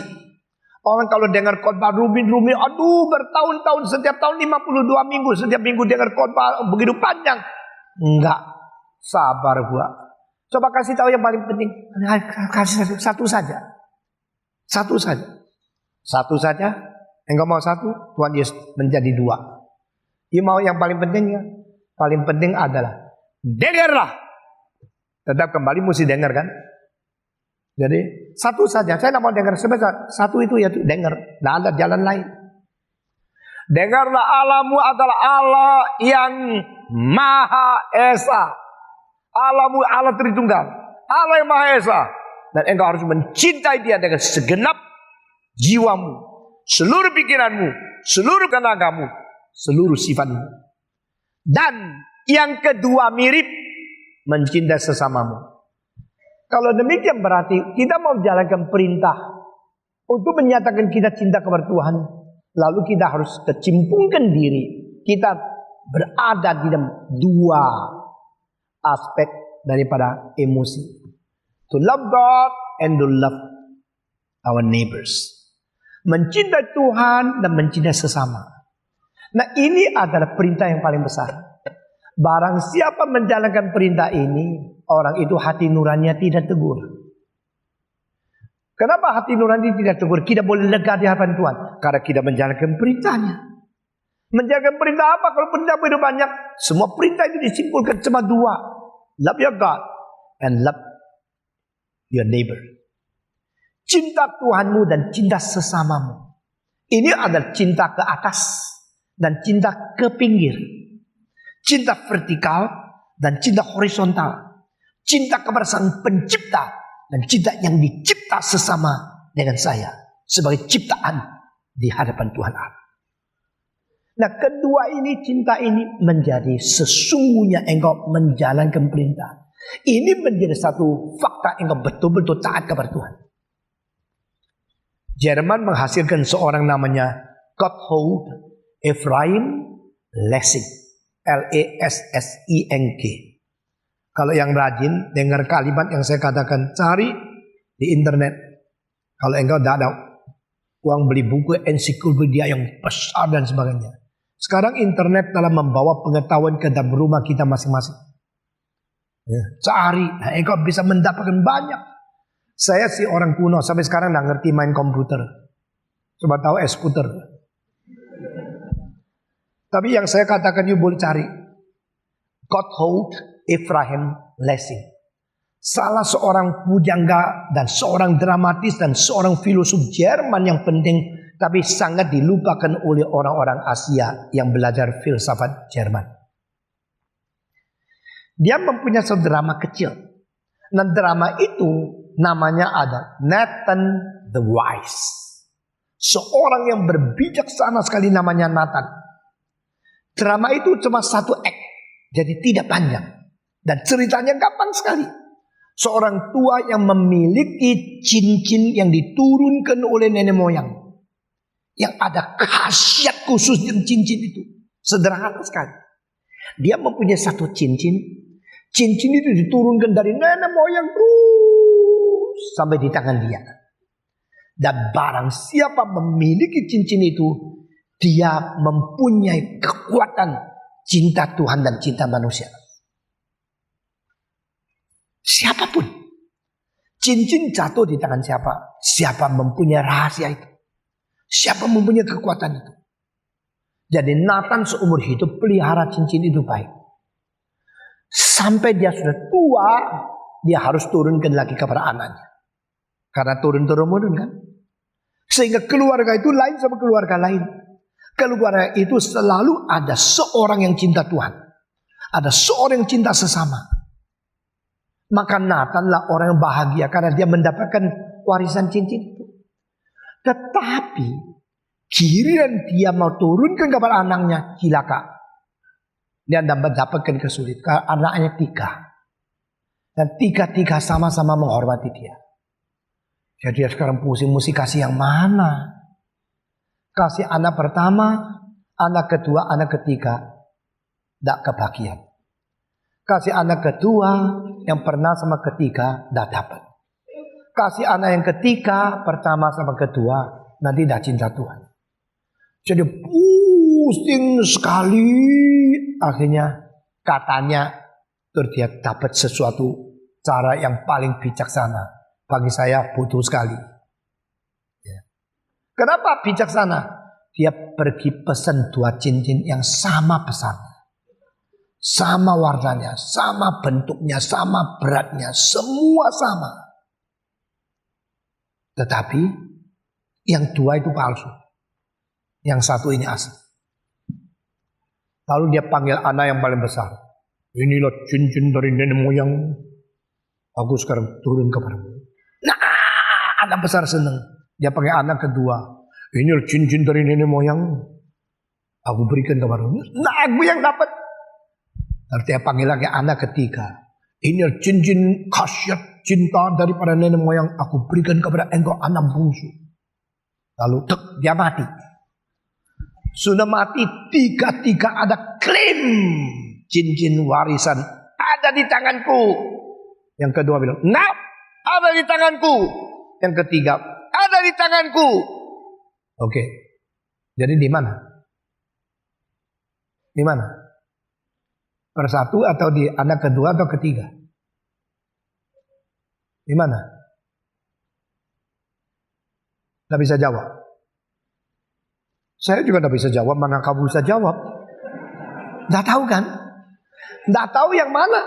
Orang kalau dengar khotbah Rumi, aduh bertahun-tahun, setiap tahun 52 minggu, setiap minggu dengar khotbah begitu panjang. Enggak, sabar gua. Coba kasih tahu yang paling penting. Kasih satu saja. Satu saja. Satu saja. Engkau mau satu, Tuhan Yesus menjadi dua. Dia mau yang paling pentingnya. Paling penting adalah dengarlah. Tetap kembali mesti dengar kan. Jadi satu saja, saya tidak mau dengar sebesar satu itu ya dengar, tidak ada jalan lain. Dengarlah Allahmu adalah Allah yang Maha Esa. Allahmu Allah Tritunggal, Allah yang Maha Esa. Dan engkau harus mencintai Dia dengan segenap jiwamu, seluruh pikiranmu, seluruh tenagamu, seluruh sifatmu. Dan yang kedua mirip, mencintai sesamamu. Kalau demikian berarti kita mau menjalankan perintah untuk menyatakan kita cinta kepada Tuhan. Lalu kita harus kecimpungkan diri. Kita berada di dalam dua aspek daripada emosi. To love God and to love our neighbors. Mencintai Tuhan dan mencintai sesama. Nah ini adalah perintah yang paling besar. Barang siapa menjalankan perintah ini, orang itu hati nuraninya tidak tegur. Kenapa hati nurani tidak tegur? Kita boleh lega di hadapan Tuhan. Karena kita menjalankan perintahnya. Menjalankan perintah apa? Kalau perintah begitu banyak, semua perintah itu disimpulkan cuma dua. Love your God and love your neighbor. Cinta Tuhanmu dan cinta sesamamu. Ini adalah cinta ke atas dan cinta ke pinggir. cinta vertikal dan cinta horizontal, cinta kepada Sang Pencipta dan cinta yang dicipta sesama dengan saya sebagai ciptaan di hadapan Tuhan Allah. Nah, kedua ini, cinta ini menjadi sesungguhnya engkau menjalankan perintah. Ini menjadi satu fakta engkau betul-betul taat kepada Tuhan. Jerman menghasilkan seorang namanya Gotthold Ephraim Lessing, Lessing. Kalau yang rajin dengar kalimat yang saya katakan, cari di internet. Kalau engkau tidak ada uang beli buku ensiklopedia yang besar dan sebagainya. Sekarang internet telah membawa pengetahuan ke dalam rumah kita masing-masing. Ya, cari, nah, engkau bisa mendapatkan banyak. Saya sih orang kuno, sampai sekarang tidak ngerti main komputer. Coba tahu skuter. Tapi yang saya katakan, you boleh cari. Gotthold Ephraim Lessing. Salah seorang pujangga dan seorang dramatis dan seorang filosof Jerman yang penting, tapi sangat dilupakan oleh orang-orang Asia yang belajar filsafat Jerman. Dia mempunyai satu drama kecil. Dan drama itu namanya ada Nathan the Wise. Seorang yang berbijaksana sekali namanya Nathan. Drama itu cuma satu act, jadi tidak panjang. Dan ceritanya gampang sekali. Seorang tua yang memiliki cincin yang diturunkan oleh nenek moyang. Yang ada khasiat khusus dengan cincin itu. Sederhana sekali. Dia mempunyai satu cincin. Cincin itu diturunkan dari nenek moyang terus sampai di tangan dia. Dan barang siapa memiliki cincin itu, dia mempunyai kekuatan cinta Tuhan dan cinta manusia. Siapapun. Cincin jatuh di tangan siapa? Siapa mempunyai rahasia itu. Siapa mempunyai kekuatan itu. Jadi Nathan seumur hidup pelihara cincin itu baik. Sampai dia sudah tua, dia harus turunkan lagi kepada anaknya. Karena turun-turun kan. Sehingga keluarga itu lain sama keluarga lain. Keluarga itu selalu ada seorang yang cinta Tuhan. Ada seorang yang cinta sesama. Maka Nathanlah orang yang bahagia karena dia mendapatkan warisan cincin itu. Tetapi giliran dia mau turunkan kepada anaknya, cilaka. Dia mendapatkan kesulitan. Anaknya 3. Dan 3 sama-sama menghormati dia. Jadi dia sekarang pusing, mesti kasih yang mana? Kasih anak pertama, anak kedua, anak ketiga. Tidak kebahagiaan. Kasih anak kedua yang pernah sama ketiga, tidak dapat. Kasih anak yang ketiga, pertama sama kedua, nanti tidak cinta Tuhan. Jadi pusing sekali. Akhirnya katanya dia dapat sesuatu cara yang paling bijaksana. Bagi saya butuh sekali. Ya. Kenapa bijaksana? Dia pergi pesan 2 cincin yang sama besarnya. Sama warnanya, sama bentuknya, sama beratnya, semua sama. Tetapi yang 2 itu palsu. Yang 1 ini asli. Lalu dia panggil anak yang paling besar. Inilah cincin dari nenek moyang. Aku sekarang turun kepadamu. Nah, anak besar senang. Dia panggil anak kedua. Inilah cincin dari nenek moyang. Aku berikan kepadamu. Nah, aku yang dapat. Lalu dia panggil lagi anak ketiga. Inilah cincin khasiat cinta daripada nenek moyang. Aku berikan kepada engkau anak bungsu. Lalu dia mati. Sudah mati 3 ada klaim cincin warisan ada di tanganku. Yang kedua bilang, nah, ada di tanganku. Yang ketiga, ada di tanganku. Oke. Jadi di mana? Di mana? Persatu atau di anak kedua atau ketiga? Di mana? Tidak bisa jawab. Saya juga tidak bisa jawab, mana kamu bisa jawab? Tidak tahu kan? Tidak tahu yang mana.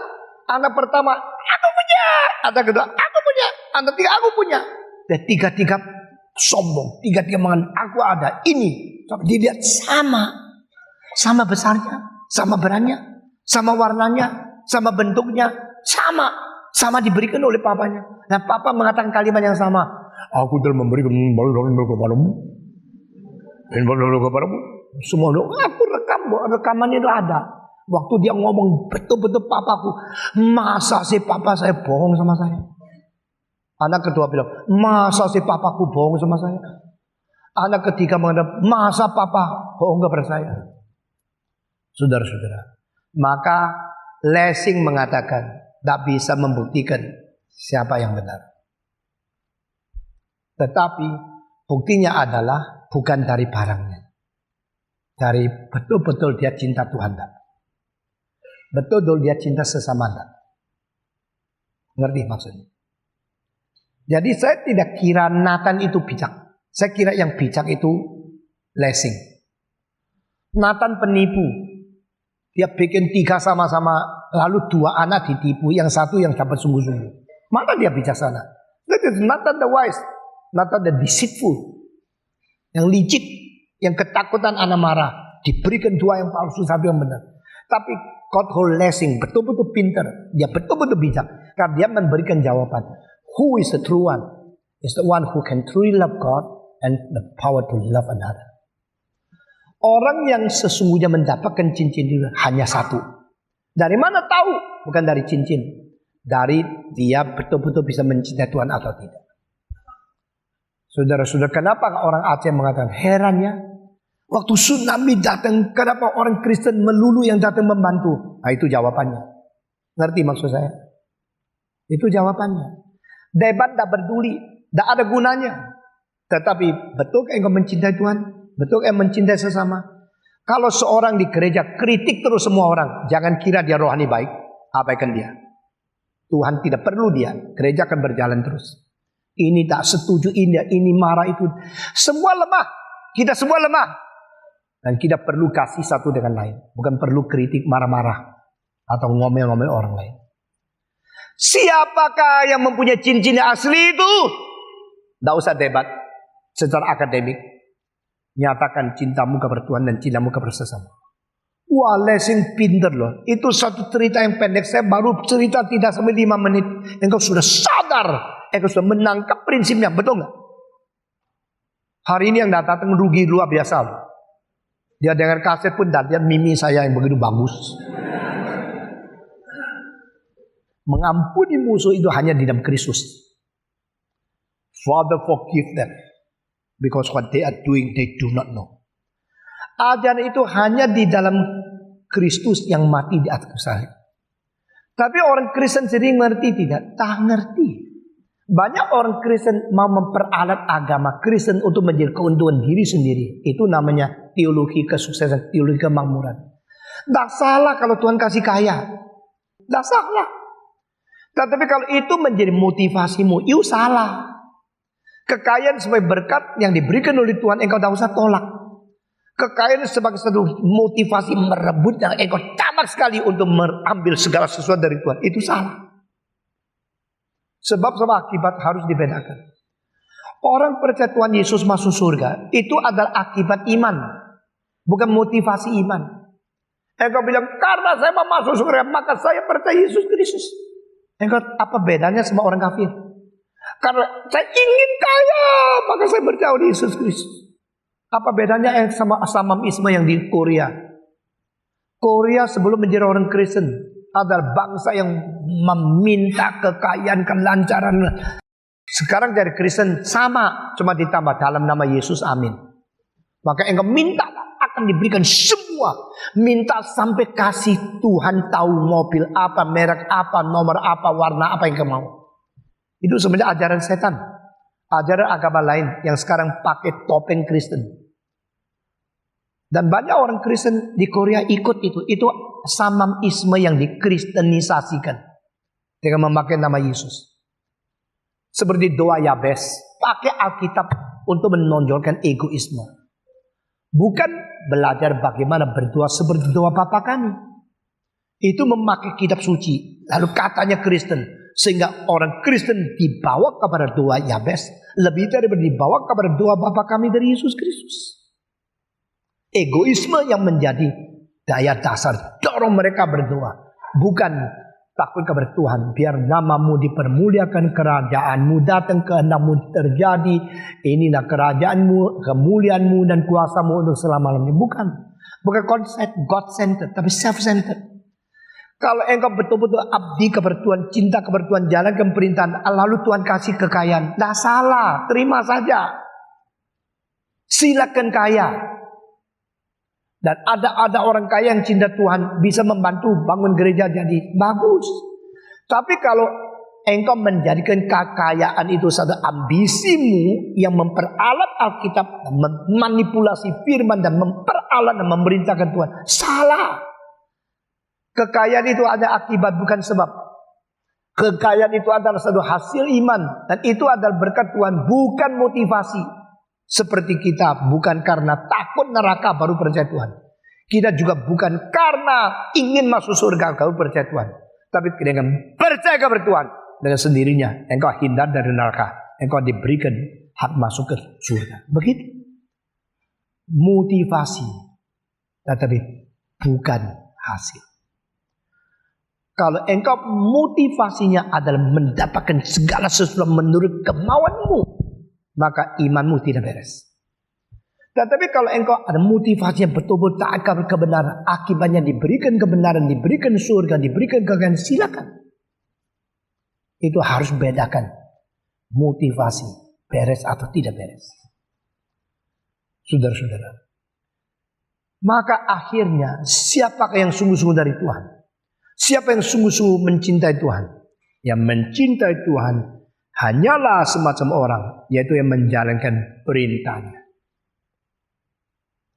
Anak pertama, aku punya. Anak kedua, aku punya. Anak ketiga, aku punya. Dan 3 sombong. 3 mengatakan, aku ada. Ini. Dilihat sama. Sama besarnya. Sama berannya. sama warnanya, sama bentuknya, sama diberikan oleh papanya. Nah, papa mengatakan kalimat yang sama. Aku telah memberikan kepadamu. Semua aku rekamannya itu ada. Waktu dia ngomong betul-betul papaku, masa sih papa saya bohong sama saya? Anak kedua bilang, masa sih papaku bohong sama saya? Anak ketiga mengatakan, masa papa bohong kepada saya? Saudara-saudara, maka Lessing mengatakan, tidak bisa membuktikan siapa yang benar. Tetapi buktinya adalah bukan dari barangnya. Dari betul-betul dia cinta Tuhan. Betul-betul dia cinta sesama. Ngerti maksudnya? Jadi saya tidak kira Nathan itu bijak. Saya kira yang bijak itu Lessing. Nathan penipu. Dia bikin 3 sama-sama, lalu 2 anak ditipu, yang satu yang dapat sungguh-sungguh. Mana dia bijaksana? That is Nathan the wise, Nathan the deceitful. Yang licik, yang ketakutan anak marah, diberikan 2 yang palsu, satu yang benar. Tapi God Lessing betul-betul pintar, dia betul-betul bijak, karena dia memberikan jawaban. Who is the true one? Is the one who can truly love God and the power to love another. Orang yang sesungguhnya mendapatkan cincin itu hanya satu. Dari mana tahu? Bukan dari cincin. Dari dia betul-betul bisa mencintai Tuhan atau tidak. Saudara-saudara, kenapa orang Aceh mengatakan heran ya? Waktu tsunami datang, kenapa orang Kristen melulu yang datang membantu? Nah, itu jawabannya. Ngerti maksud saya? Itu jawabannya. Debat tidak peduli, tidak ada gunanya. Tetapi betulkah engkau mencintai Tuhan? Betul yang mencintai sesama. Kalau seorang di gereja kritik terus semua orang, jangan kira dia rohani baik. Abaikan dia. Tuhan tidak perlu dia. Gereja akan berjalan terus. Ini tak setuju, ini marah itu. Semua lemah. Kita semua lemah. Dan kita perlu kasih satu dengan lain. Bukan perlu kritik marah-marah. Atau ngomel-ngomel orang lain. Siapakah yang mempunyai cincin yang asli itu? Tidak usah debat secara akademik. Nyatakan cintamu kepada Tuhan dan cintamu kepada sesama. Wah, Lessing pinter loh. Itu satu cerita yang pendek. Saya baru cerita tidak sampai 5 menit. Engkau sudah sadar. Engkau sudah menangkap prinsipnya. Betul nggak? Hari ini yang datang rugi luar biasa loh. Dia dengar kaset pun dan dia mimi saya yang begitu bagus. Mengampuni musuh itu hanya di dalam Kristus. Father, forgive them. Because what they are doing, they do not know. Ajaran itu hanya di dalam Kristus yang mati di atas salib. Tapi orang Kristen sendiri ngerti tidak? Tak ngerti. Banyak orang Kristen mau memperalat agama Kristen untuk menjadi keuntungan diri sendiri. Itu namanya teologi kesuksesan, teologi kemakmuran. Tak salah kalau Tuhan kasih kaya. Tak salah. Tetapi kalau itu menjadi motivasimu, itu salah. Kekayaan sebagai berkat yang diberikan oleh Tuhan, engkau tak usah tolak. Kekayaan sebagai satu motivasi merebut yang engkau tamak sekali untuk mengambil segala sesuatu dari Tuhan. Itu salah. Sebab akibat harus dibedakan. Orang percaya Tuhan Yesus masuk surga, itu adalah akibat iman. Bukan motivasi iman. Engkau bilang, karena saya mau masuk surga, maka saya percaya Yesus Kristus. Engkau apa bedanya sama orang kafir? Karena saya ingin kaya, maka saya percaya Yesus Kristus. Apa bedanya sama Assamamisme yang di Korea? Korea sebelum menjadi orang Kristen adalah bangsa yang meminta kekayaan, kelancaran. Sekarang dari Kristen sama, cuma ditambah dalam nama Yesus, amin. Maka engkau minta akan diberikan semua. Minta sampai kasih Tuhan tahu mobil apa, merek apa, nomor apa, warna apa yang kau mau. Itu sebenarnya ajaran setan. Ajaran agama lain yang sekarang pakai topeng Kristen. Dan banyak orang Kristen di Korea ikut itu. Itu Assamamisme yang dikristenisasikan. Dengan memakai nama Yesus. Seperti doa Yabes. Pakai Alkitab untuk menonjolkan egoisme. Bukan belajar bagaimana berdoa seperti doa Bapa kami. Itu memakai kitab suci. Lalu katanya Kristen. Sehingga orang Kristen dibawa kepada doa Yabes lebih daripada dibawa kepada doa Bapa kami dari Yesus Kristus. Egoisme yang menjadi daya dasar dorong mereka berdoa. Bukan takut kepada Tuhan, biar namamu dipermuliakan, kerajaanmu datang, kehendakmu terjadi. Inilah kerajaanmu, kemuliaanmu dan kuasamu untuk selama-lamanya. Bukan konsep God-centered, tapi self-centered. Kalau engkau betul-betul abdi kepada Tuhan, cinta kepada Tuhan, jalankan perintahan, lalu Tuhan kasih kekayaan, dah salah, terima saja. Silakan kaya. Dan ada orang kaya yang cinta Tuhan, bisa membantu bangun gereja jadi bagus. Tapi kalau engkau menjadikan kekayaan itu satu ambisimu yang memperalat Alkitab, memanipulasi firman dan memperalat dan memerintahkan Tuhan, salah. Kekayaan itu ada akibat, bukan sebab. Kekayaan itu adalah satu hasil iman. Dan itu adalah berkat Tuhan, bukan motivasi. Seperti kita, bukan karena takut neraka baru percaya Tuhan. Kita juga bukan karena ingin masuk surga baru percaya Tuhan. Tapi dengan percaya kepada Tuhan, dengan sendirinya engkau hindar dari neraka. Engkau diberikan hak masuk ke surga. Begitu. Motivasi. Tetapi bukan hasil. Kalau engkau motivasinya adalah mendapatkan segala sesuatu menurut kemauanmu, maka imanmu tidak beres. Tetapi kalau engkau ada motivasi yang betul-betul taat kepada kebenaran, akibatnya diberikan kebenaran, diberikan surga, diberikan kekayaan, silakan. Itu harus bedakan motivasi beres atau tidak beres. Saudara-saudara. Maka akhirnya siapakah yang sungguh-sungguh dari Tuhan? Siapa yang sungguh-sungguh mencintai Tuhan? Yang mencintai Tuhan hanyalah semacam orang, yaitu yang menjalankan perintahnya.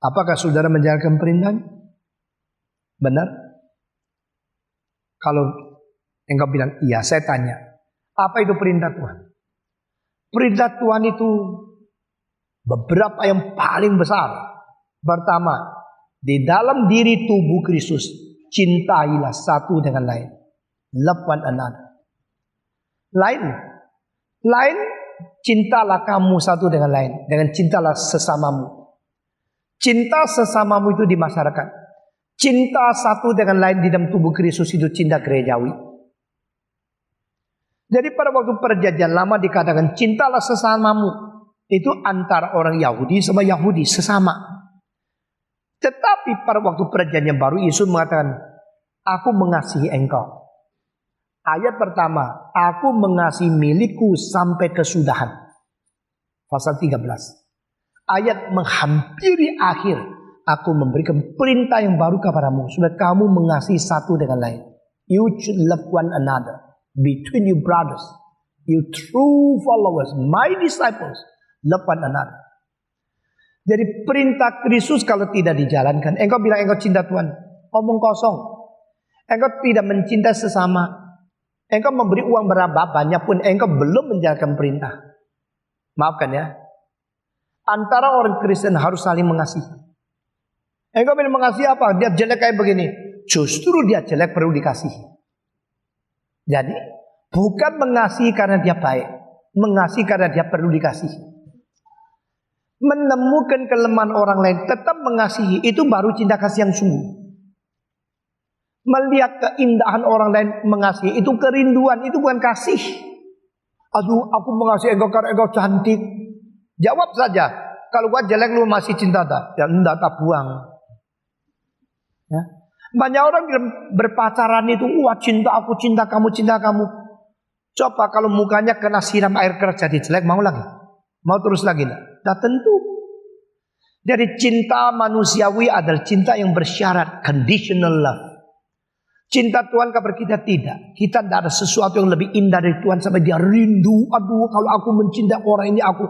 Apakah saudara menjalankan perintahnya? Benar? Kalau engkau bilang iya, saya tanya, apa itu perintah Tuhan? Perintah Tuhan itu beberapa yang paling besar. Pertama, di dalam diri tubuh Kristus, cintailah satu dengan lain. Love one another. Lain, cintalah kamu satu dengan lain. Dengan cintalah sesamamu. Cinta sesamamu itu di masyarakat. Cinta satu dengan lain di dalam tubuh Kristus itu cinta gerejawi. Jadi pada waktu perjanjian lama dikatakan cintalah sesamamu. Itu antara orang Yahudi sama Yahudi sesama. Tetapi pada waktu perjanjian baru Yesus mengatakan, aku mengasihi engkau. Ayat pertama, aku mengasihi milikku sampai kesudahan. Pasal 13. Ayat menghampiri akhir, aku memberikan perintah yang baru kepadamu, supaya kamu mengasihi satu dengan lain. You should love one another. Between you brothers, you true followers, my disciples, love one another. Jadi perintah Kristus kalau tidak dijalankan, engkau bilang engkau cinta Tuhan, omong kosong. Engkau tidak mencintai sesama. Engkau memberi uang berapa banyak pun, engkau belum menjalankan perintah. Maafkan ya. Antara orang Kristen harus saling mengasihi. Engkau bilang mengasihi apa? Dia jelek kayak begini. Justru dia jelek perlu dikasihi. Jadi bukan mengasihi karena dia baik, mengasihi karena dia perlu dikasihi. Menemukan kelemahan orang lain, tetap mengasihi, itu baru cinta kasih yang sungguh. Melihat keindahan orang lain, mengasihi, itu kerinduan, itu bukan kasih. Aduh, aku mengasihi engkau karena engkau cantik. Jawab saja, kalau gua jelek lu masih cinta tak? Ya enggak, tak buang. Ya. Banyak orang berpacaran itu, wah cinta aku, cinta kamu, cinta kamu. Coba kalau mukanya kena siram air keras jadi jelek, mau lagi? Mau terus lagi? Tidak tentu. Jadi cinta manusiawi adalah cinta yang bersyarat, conditional love. Cinta Tuhan kepada kita tidak. Kita tidak ada sesuatu yang lebih indah dari Tuhan sampai dia rindu. Aduh, kalau aku mencintai orang ini aku.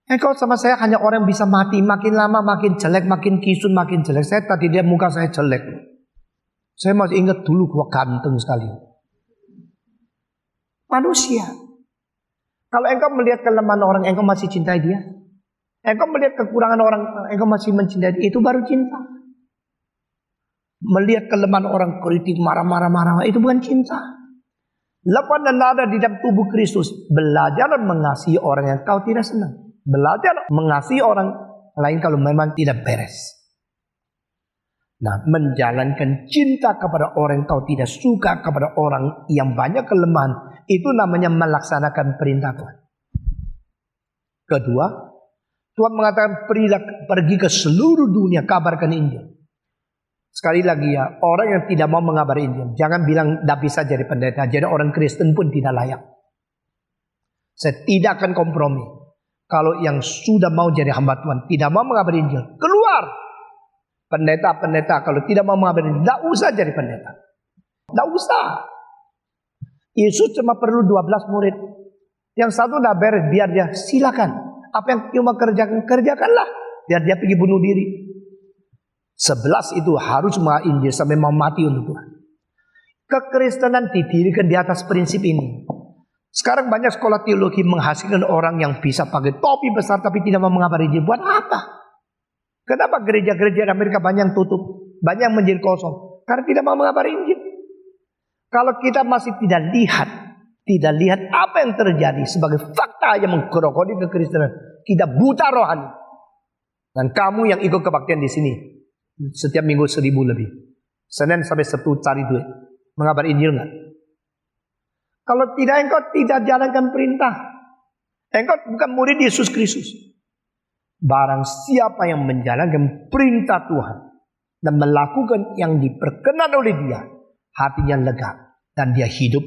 Engkau sama saya hanya orang yang bisa mati. Makin lama makin jelek, makin kisun, makin jelek. Saya tadi dia muka saya jelek. Saya masih ingat dulu gua ganteng sekali. Manusia. Kalau engkau melihat kelemahan orang, engkau masih cintai dia. Engkau melihat kekurangan orang, engkau masih mencintai dia. Itu baru cinta. Melihat kelemahan orang, kritik, marah, itu bukan cinta. Love one another di dalam tubuh Kristus. Belajar mengasihi orang yang kau tidak senang. Belajar mengasihi orang lain kalau memang tidak beres. Nah, menjalankan cinta kepada orang yang kau tidak suka, kepada orang yang banyak kelemahan, itu namanya melaksanakan perintah Tuhan. Kedua, Tuhan mengatakan pergi ke seluruh dunia, kabarkan Injil. Sekali lagi ya, orang yang tidak mau mengabari Injil, jangan bilang tidak bisa jadi pendeta, jadi orang Kristen pun tidak layak. Saya tidak akan kompromi. Kalau yang sudah mau jadi hamba Tuhan, tidak mau mengabari Injil, keluar. Pendeta-pendeta kalau tidak mau mengabari Injil, tidak usah jadi pendeta. Tidak usah. Yesus cuma perlu 12 murid. Yang satu tidak beres, biar dia silakan. Apa yang cuma kerjakan, kerjakanlah. Biar dia pergi bunuh diri. 11 itu harus menginjil sampai mau mati untuk Tuhan. Kekristenan didirikan di atas prinsip ini. Sekarang banyak sekolah teologi menghasilkan orang yang bisa pakai topi besar tapi tidak mau mengabari Injil. Buat apa? Kenapa gereja-gereja di Amerika banyak yang tutup, banyak yang menjadi kosong? Karena tidak mau mengabari Injil. Kalau kita masih tidak lihat apa yang terjadi sebagai fakta yang menggerogoti kekristenan, kita buta rohani. Dan kamu yang ikut kebaktian di sini, setiap minggu 1.000 lebih, Senin sampai Sabtu cari duit, mengabari Injil enggak? Kalau tidak, engkau tidak jalankan perintah. Engkau bukan murid Yesus Kristus. Barang siapa yang menjalankan perintah Tuhan dan melakukan yang diperkenan oleh dia, hatinya lega dan dia hidup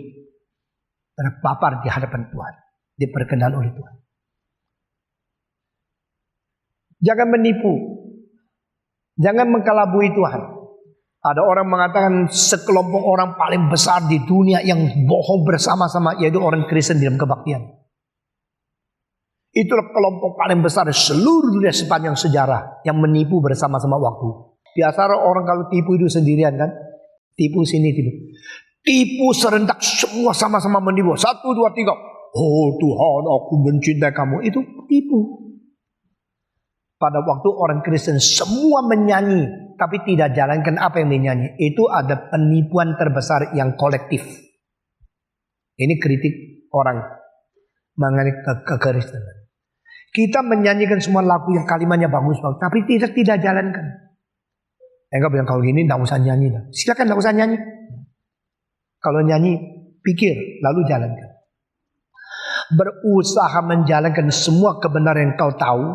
terpapar di hadapan Tuhan, diperkenan oleh Tuhan. Jangan menipu, jangan mengkelabui Tuhan. Ada orang mengatakan sekelompok orang paling besar di dunia yang bohong bersama-sama, yaitu orang Kristen dalam kebaktian. Itulah kelompok paling besar di seluruh dunia sepanjang sejarah yang menipu bersama-sama waktu. Biasa orang kalau tipu itu sendirian kan, tipu sini tipu serentak semua sama-sama menipu. 1, 2, 3. Oh Tuhan, aku mencintai kamu. Itu tipu. Pada waktu orang Kristen semua menyanyi tapi tidak jalankan apa yang dinyanyi, itu ada penipuan terbesar yang kolektif. Ini kritik orang mengenai kekristenan. Kita menyanyikan semua lagu yang kalimatnya bagus, tapi tidak jalankan. Enggak bilang kalau gini tidak usah nyanyi. Silakan tidak usah nyanyi. Kalau nyanyi, pikir lalu jalankan. Berusaha menjalankan semua kebenaran yang kau tahu.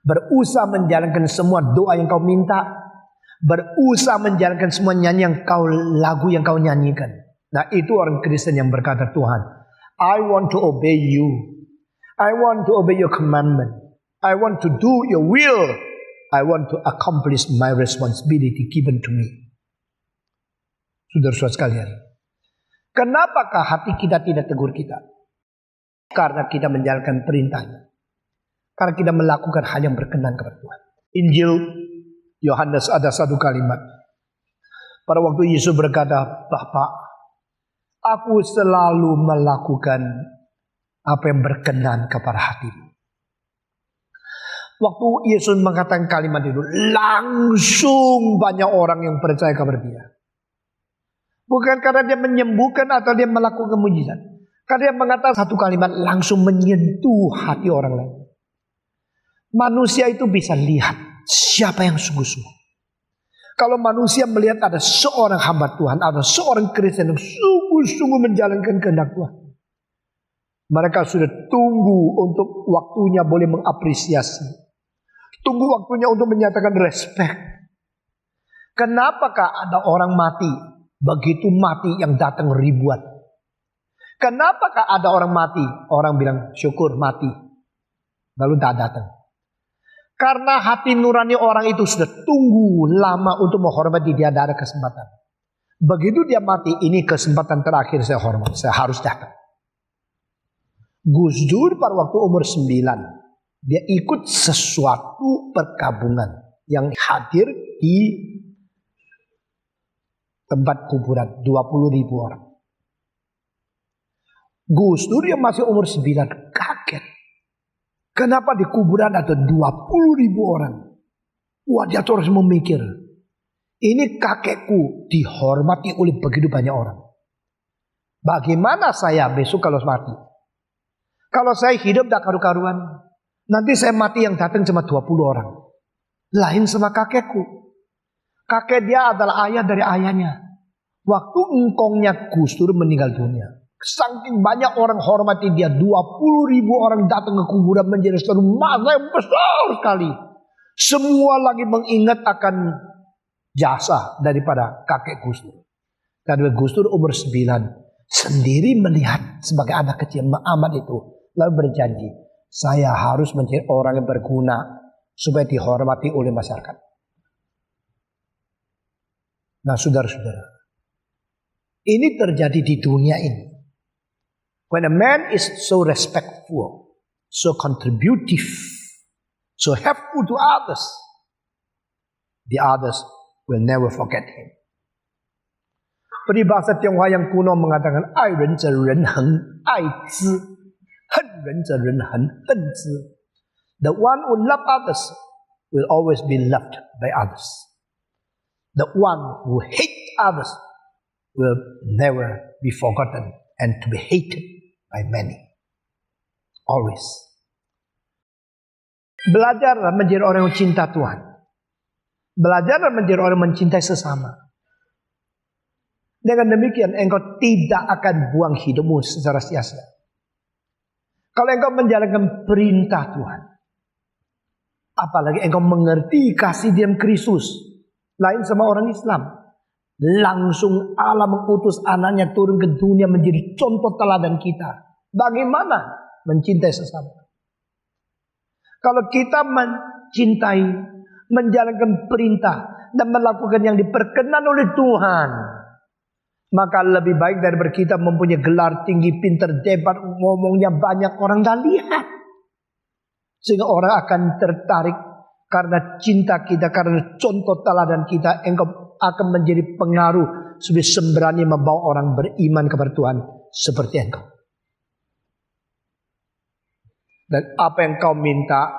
Berusaha menjalankan semua doa yang kau minta. Berusaha menjalankan semua lagu yang kau nyanyikan. Nah, itu orang Kristen yang berkata, Tuhan, I want to obey you. I want to obey your commandment. I want to do your will. I want to accomplish my responsibility given to me. Saudara-saudara sekalian, kenapakah hati kita tidak tegur kita? Karena kita menjalankan perintahnya. Karena kita melakukan hal yang berkenan kepada Tuhan. Injil Yohanes ada satu kalimat. Pada waktu Yesus berkata, Bapa, aku selalu melakukan apa yang berkenan kepada hatimu. Waktu Yesus mengatakan kalimat itu, langsung banyak orang yang percaya kepada dia. Bukan karena dia menyembuhkan atau dia melakukan mujizat. Karena dia mengatakan satu kalimat langsung menyentuh hati orang lain. Manusia itu bisa lihat siapa yang sungguh-sungguh. Kalau manusia melihat ada seorang hamba Tuhan, ada seorang Kristen yang sungguh-sungguh menjalankan kehendak Tuhan, mereka sudah tunggu untuk waktunya boleh mengapresiasi. Tunggu waktunya untuk menyatakan respect. Kenapakah ada orang mati, begitu mati yang datang ribuan? Kenapakah ada orang mati, orang bilang syukur mati, lalu tak datang? Karena hati nurani orang itu sudah tunggu lama untuk menghormati dia, ada kesempatan. Begitu dia mati, ini kesempatan terakhir saya hormat, saya harus datang. Gus Dur pada waktu umur 9, dia ikut sesuatu perkabungan yang hadir di tempat kuburan 20.000 orang. Gus Dur yang masih umur 9 kaget. Kenapa di kuburan ada 20.000 orang? Wah, dia terus memikir. Ini kakekku dihormati oleh begitu banyak orang. Bagaimana saya besok kalau mati? Kalau saya hidup tak karu-karuan, nanti saya mati yang datang cuma 20 orang. Lain sama kakekku. Kakek dia adalah ayah dari ayahnya. Waktu engkongnya Gus Dur meninggal dunia, saking banyak orang hormati dia, 20.000 orang datang ke kuburan menjadi satu masa yang besar sekali. Semua lagi mengingat akan jasa daripada kakek Gus Dur. Karena Gus Dur umur 9 sendiri melihat sebagai anak kecil amat itu, lalu berjanji, saya harus menjadi orang yang berguna supaya dihormati oleh masyarakat. Nah, saudara-saudara, ini terjadi di dunia ini. When a man is so respectful, so contributive, so helpful to others, the others will never forget him. Peribahasa Tionghoa yang kuno mengatakan, 爱人者人恒，爱之；恨人者人恒，恨之。The one who loves others will always be loved by others. The one who hates others will never be forgotten and to be hated by many. Always. Belajarlah menjadi orang yang cinta Tuhan. Belajarlah menjadi orang yang mencintai sesama. Dengan demikian engkau tidak akan buang hidupmu secara sia-sia. Kalau engkau menjalankan perintah Tuhan, apalagi engkau mengerti kasih diam Kristus, lain sama orang Islam. Langsung Allah mengutus anaknya turun ke dunia menjadi contoh teladan kita. Bagaimana mencintai sesama. Kalau kita mencintai, menjalankan perintah, dan melakukan yang diperkenan oleh Tuhan, maka lebih baik daripada kita mempunyai gelar tinggi, pintar, debat, ngomongnya banyak, orang dah lihat. Sehingga orang akan tertarik karena cinta kita, karena contoh teladan kita, engkau akan menjadi pengaruh supaya semberani membawa orang beriman kepada Tuhan seperti engkau. Dan apa yang kau minta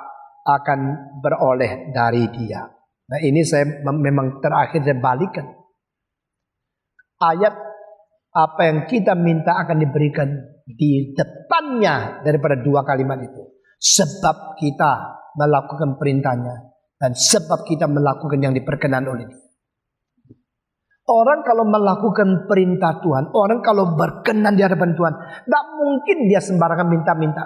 akan beroleh dari Dia. Nah, ini saya memang terakhir saya balikan. Ayat apa yang kita minta akan diberikan di depannya daripada dua kalimat itu. Sebab kita melakukan perintahnya dan sebab kita melakukan yang diperkenan oleh Dia. Orang kalau melakukan perintah Tuhan, orang kalau berkenan di hadapan Tuhan, tidak mungkin dia sembarangan minta-minta.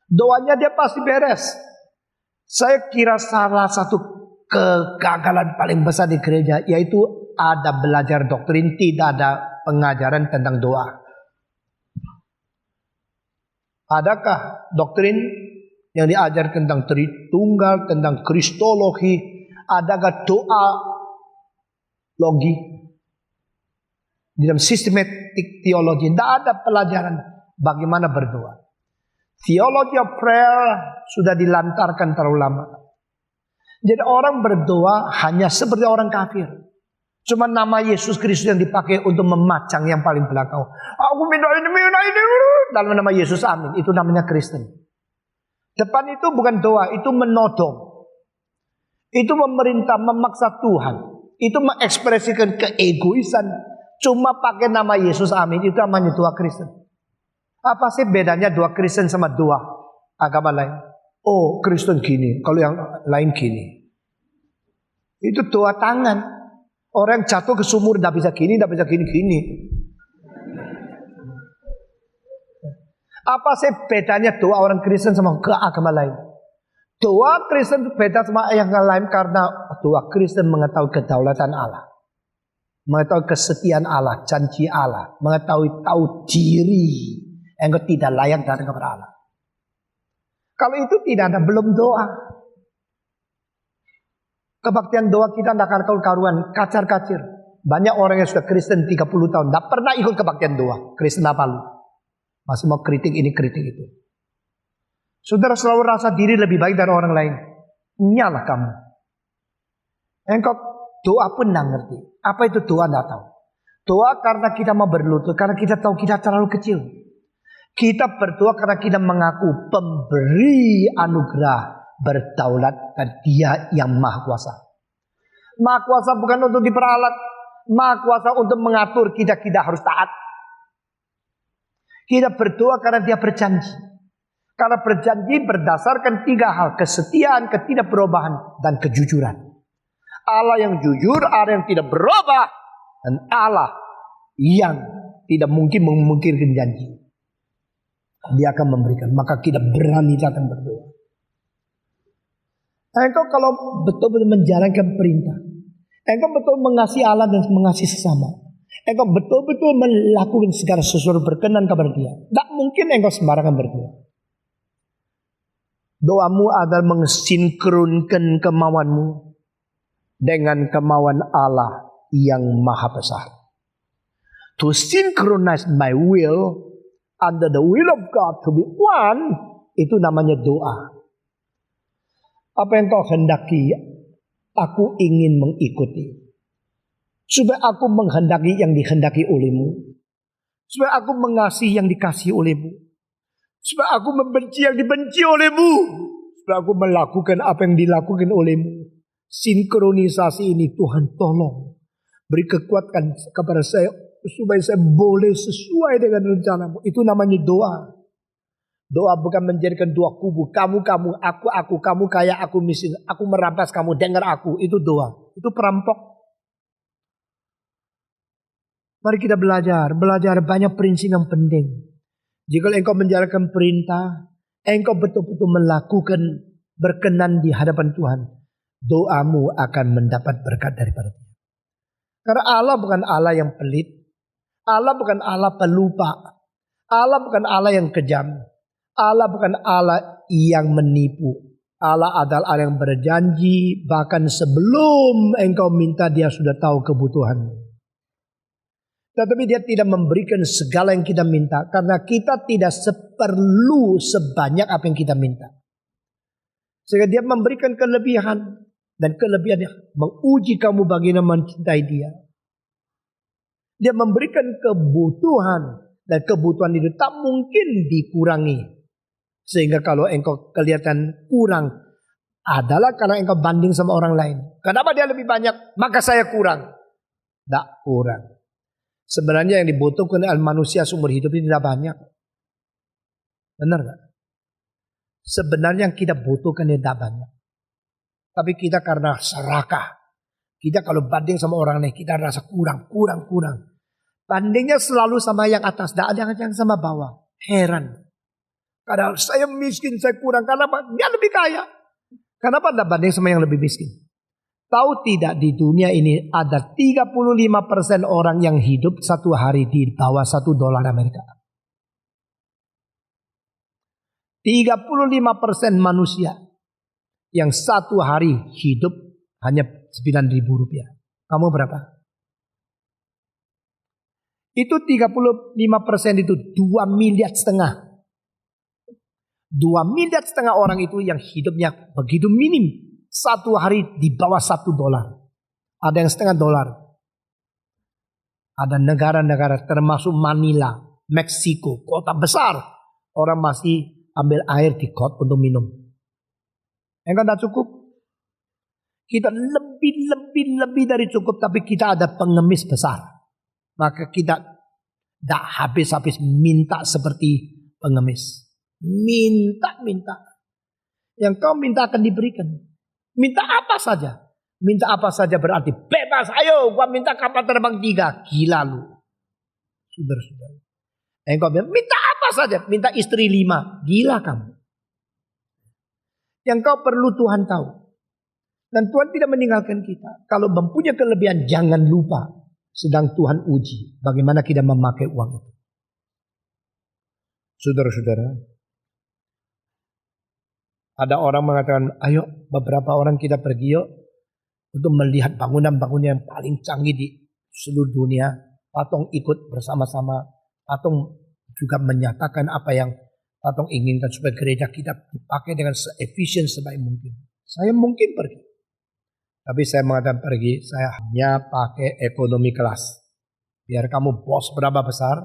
Doanya dia pasti beres. Saya kira salah satu kegagalan paling besar di gereja yaitu ada belajar doktrin, tidak ada pengajaran tentang doa. Adakah doktrin yang diajar tentang Tritunggal, tentang Kristologi? Adakah doa logi di dalam sistematik teologi? Tidak ada pelajaran bagaimana berdoa. Theology of prayer sudah dilantarkan terlalu lama. Jadi orang berdoa hanya seperti orang kafir. Cuma nama Yesus Kristus yang dipakai untuk memacang yang paling belakang. Aku minta ini dalam nama Yesus, amin. Itu namanya Kristen. Depan itu bukan doa, itu menodong. Itu memerintah, memaksa Tuhan. Itu mengekspresikan keegoisan. Cuma pakai nama Yesus, amin. Itu namanya doa Kristen. Apa sih bedanya doa Kristen sama doa agama lain? Oh, Kristen gini, kalau yang lain gini. Itu doa tangan. Orang jatuh ke sumur tidak bisa gini, tidak bisa gini-gini. Apa sih bedanya doa orang Kristen sama ke agama lain? Doa Kristen beda sama yang lain karena doa Kristen mengetahui kedaulatan Allah, mengetahui kesetiaan Allah, janji Allah, mengetahui tahu diri. Engkau tidak layak datang kepada Allah. Kalau itu tidak ada, belum doa. Kebaktian doa kita tidak akan karuan, kacar-kacir. Banyak orang yang sudah Kristen 30 tahun, tidak pernah ikut kebaktian doa. Kristen apa lu? Masih mau kritik ini, kritik itu. Saudara selalu rasa diri lebih baik dari orang lain. Nyalah kamu. Engkau doa pun tidak ngerti. Apa itu doa tidak tahu. Doa karena kita mau berlutut, karena kita tahu kita terlalu kecil. Kita berdoa karena kita mengaku pemberi anugerah, berdaulat, dan Dia yang maha kuasa. Maha kuasa bukan untuk diperalat, maha kuasa untuk mengatur kita harus taat. Kita berdoa karena Dia berjanji. Karena berjanji berdasarkan 3 hal, kesetiaan, ketidakperubahan, dan kejujuran. Allah yang jujur, Allah yang tidak berubah, dan Allah yang tidak mungkin memungkirkan janji. Dia akan memberikan. Maka kita berani datang berdoa. Engkau kalau betul-betul menjalankan perintah, engkau betul mengasihi Allah dan mengasihi sesama, engkau betul-betul melakukan segala sesuatu berkenan kepada Dia, tak mungkin engkau sembarangan berdoa. Doamu adalah mensinkronkan kemauanmu dengan kemauan Allah yang maha besar. To synchronize my will under the will of God to be one, itu namanya doa. Apa yang kau hendaki, aku ingin mengikuti. Supaya aku menghendaki yang dihendaki olehmu. Supaya aku mengasihi yang dikasihi olehmu. Supaya aku membenci yang dibenci olehmu. Supaya aku melakukan apa yang dilakukan olehmu. Sinkronisasi ini Tuhan tolong. Beri kekuatan kepada saya supaya saya boleh sesuai dengan rencanamu. Itu namanya doa. Doa bukan menjadikan dua kubu. Kamu, aku, kamu kaya, aku miskin. Aku merampas kamu, dengar aku. Itu doa. Itu perampok. Mari kita belajar. Belajar banyak prinsip yang penting. Jika engkau menjalankan perintah, engkau betul-betul melakukan berkenan di hadapan Tuhan, doamu akan mendapat berkat daripada Dia. Karena Allah bukan Allah yang pelit. Allah bukan Allah pelupa. Allah bukan Allah yang kejam. Allah bukan Allah yang menipu. Allah adalah Allah yang berjanji. Bahkan sebelum engkau minta, Dia sudah tahu kebutuhanmu. Tetapi Dia tidak memberikan segala yang kita minta. Karena kita tidak perlu sebanyak apa yang kita minta. Sehingga Dia memberikan kelebihan. Dan kelebihannya menguji kamu bagaimana mencintai Dia. Dia memberikan kebutuhan. Dan kebutuhan itu tak mungkin dikurangi. Sehingga kalau engkau kelihatan kurang, adalah karena engkau banding sama orang lain. Kenapa dia lebih banyak, maka saya kurang. Tak kurang. Sebenarnya yang dibutuhkan oleh manusia seumur hidup ini tidak banyak. Benar gak? Sebenarnya yang kita butuhkan tidak banyak. Tapi kita karena serakah. Kita kalau banding sama orang lain, kita rasa kurang. Bandingnya selalu sama yang atas, tidak ada yang sama bawah. Heran. Karena saya miskin, saya kurang. Kenapa? Dia lebih kaya. Kenapa tidak banding sama yang lebih miskin? Tahu tidak di dunia ini ada 35% orang yang hidup satu hari di bawah $1 Amerika. 35% manusia yang satu hari hidup hanya Rp9.000. Kamu berapa? Itu 35% itu 2,5 miliar. 2,5 miliar orang itu yang hidupnya begitu minim. Satu hari di bawah $1. Ada yang $0,5. Ada negara-negara termasuk Manila, Meksiko, kota besar. Orang masih ambil air di got untuk minum. Enggak ada cukup. Kita lebih dari cukup. Tapi kita ada pengemis besar. Maka kita tidak habis-habis minta seperti pengemis. Minta. Yang kau minta akan diberikan. Minta apa saja. Minta apa saja berarti bebas. Ayo gua minta kapal terbang 3. Gila lu. Saudara-saudara. Engkau bilang minta apa saja. Minta istri 5. Gila kamu. Yang kau perlu Tuhan tahu. Dan Tuhan tidak meninggalkan kita. Kalau mempunyai kelebihan jangan lupa. Sedang Tuhan uji. Bagaimana kita memakai uang itu. Saudara-saudara. Ada orang mengatakan, ayo beberapa orang kita pergi yuk. Untuk melihat bangunan-bangunan yang paling canggih di seluruh dunia. Patong ikut bersama-sama. Patong juga menyatakan apa yang Patong inginkan. Supaya gereja kita dipakai dengan se-efisien sebaik mungkin. Saya mungkin pergi. Tapi saya mengatakan pergi, saya hanya pakai ekonomi kelas. Biar kamu bos berapa besar,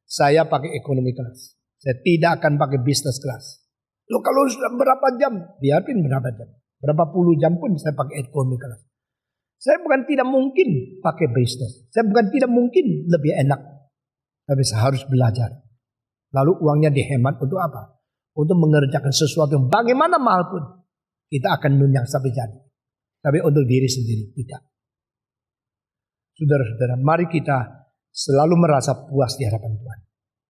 saya pakai ekonomi kelas. Saya tidak akan pakai business kelas. Loh kalau sudah berapa jam, biarpun berapa jam. Berapa puluh jam pun saya pakai ekonomi kelas. Saya bukan tidak mungkin pakai business. Saya bukan tidak mungkin lebih enak. Tapi saya harus belajar. Lalu uangnya dihemat untuk apa? Untuk mengerjakan sesuatu yang bagaimana mahal pun. Kita akan nunyang sampai jadi. Tapi untuk diri sendiri tidak. Saudara-saudara, mari kita selalu merasa puas di hadapan Tuhan.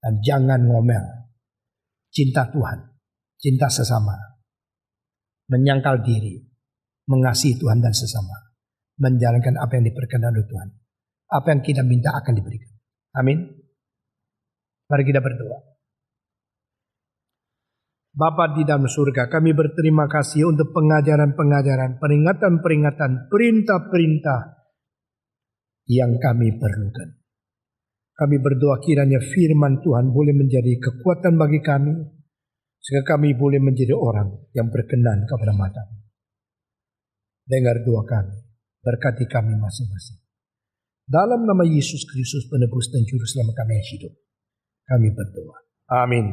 Dan jangan ngomel. Cinta Tuhan, cinta sesama, menyangkal diri, mengasihi Tuhan dan sesama, menjalankan apa yang diperkenan oleh Tuhan. Apa yang kita minta akan diberikan. Amin. Mari kita berdoa. Bapa di dalam surga, kami berterima kasih untuk pengajaran-pengajaran, peringatan-peringatan, perintah-perintah yang kami perlukan. Kami berdoa kiranya firman Tuhan boleh menjadi kekuatan bagi kami, sehingga kami boleh menjadi orang yang berkenan kepada mata-Mu. Dengar doa kami, berkati kami masing-masing. Dalam nama Yesus Kristus penebus dan juru selamat kami yang hidup, kami berdoa. Amin.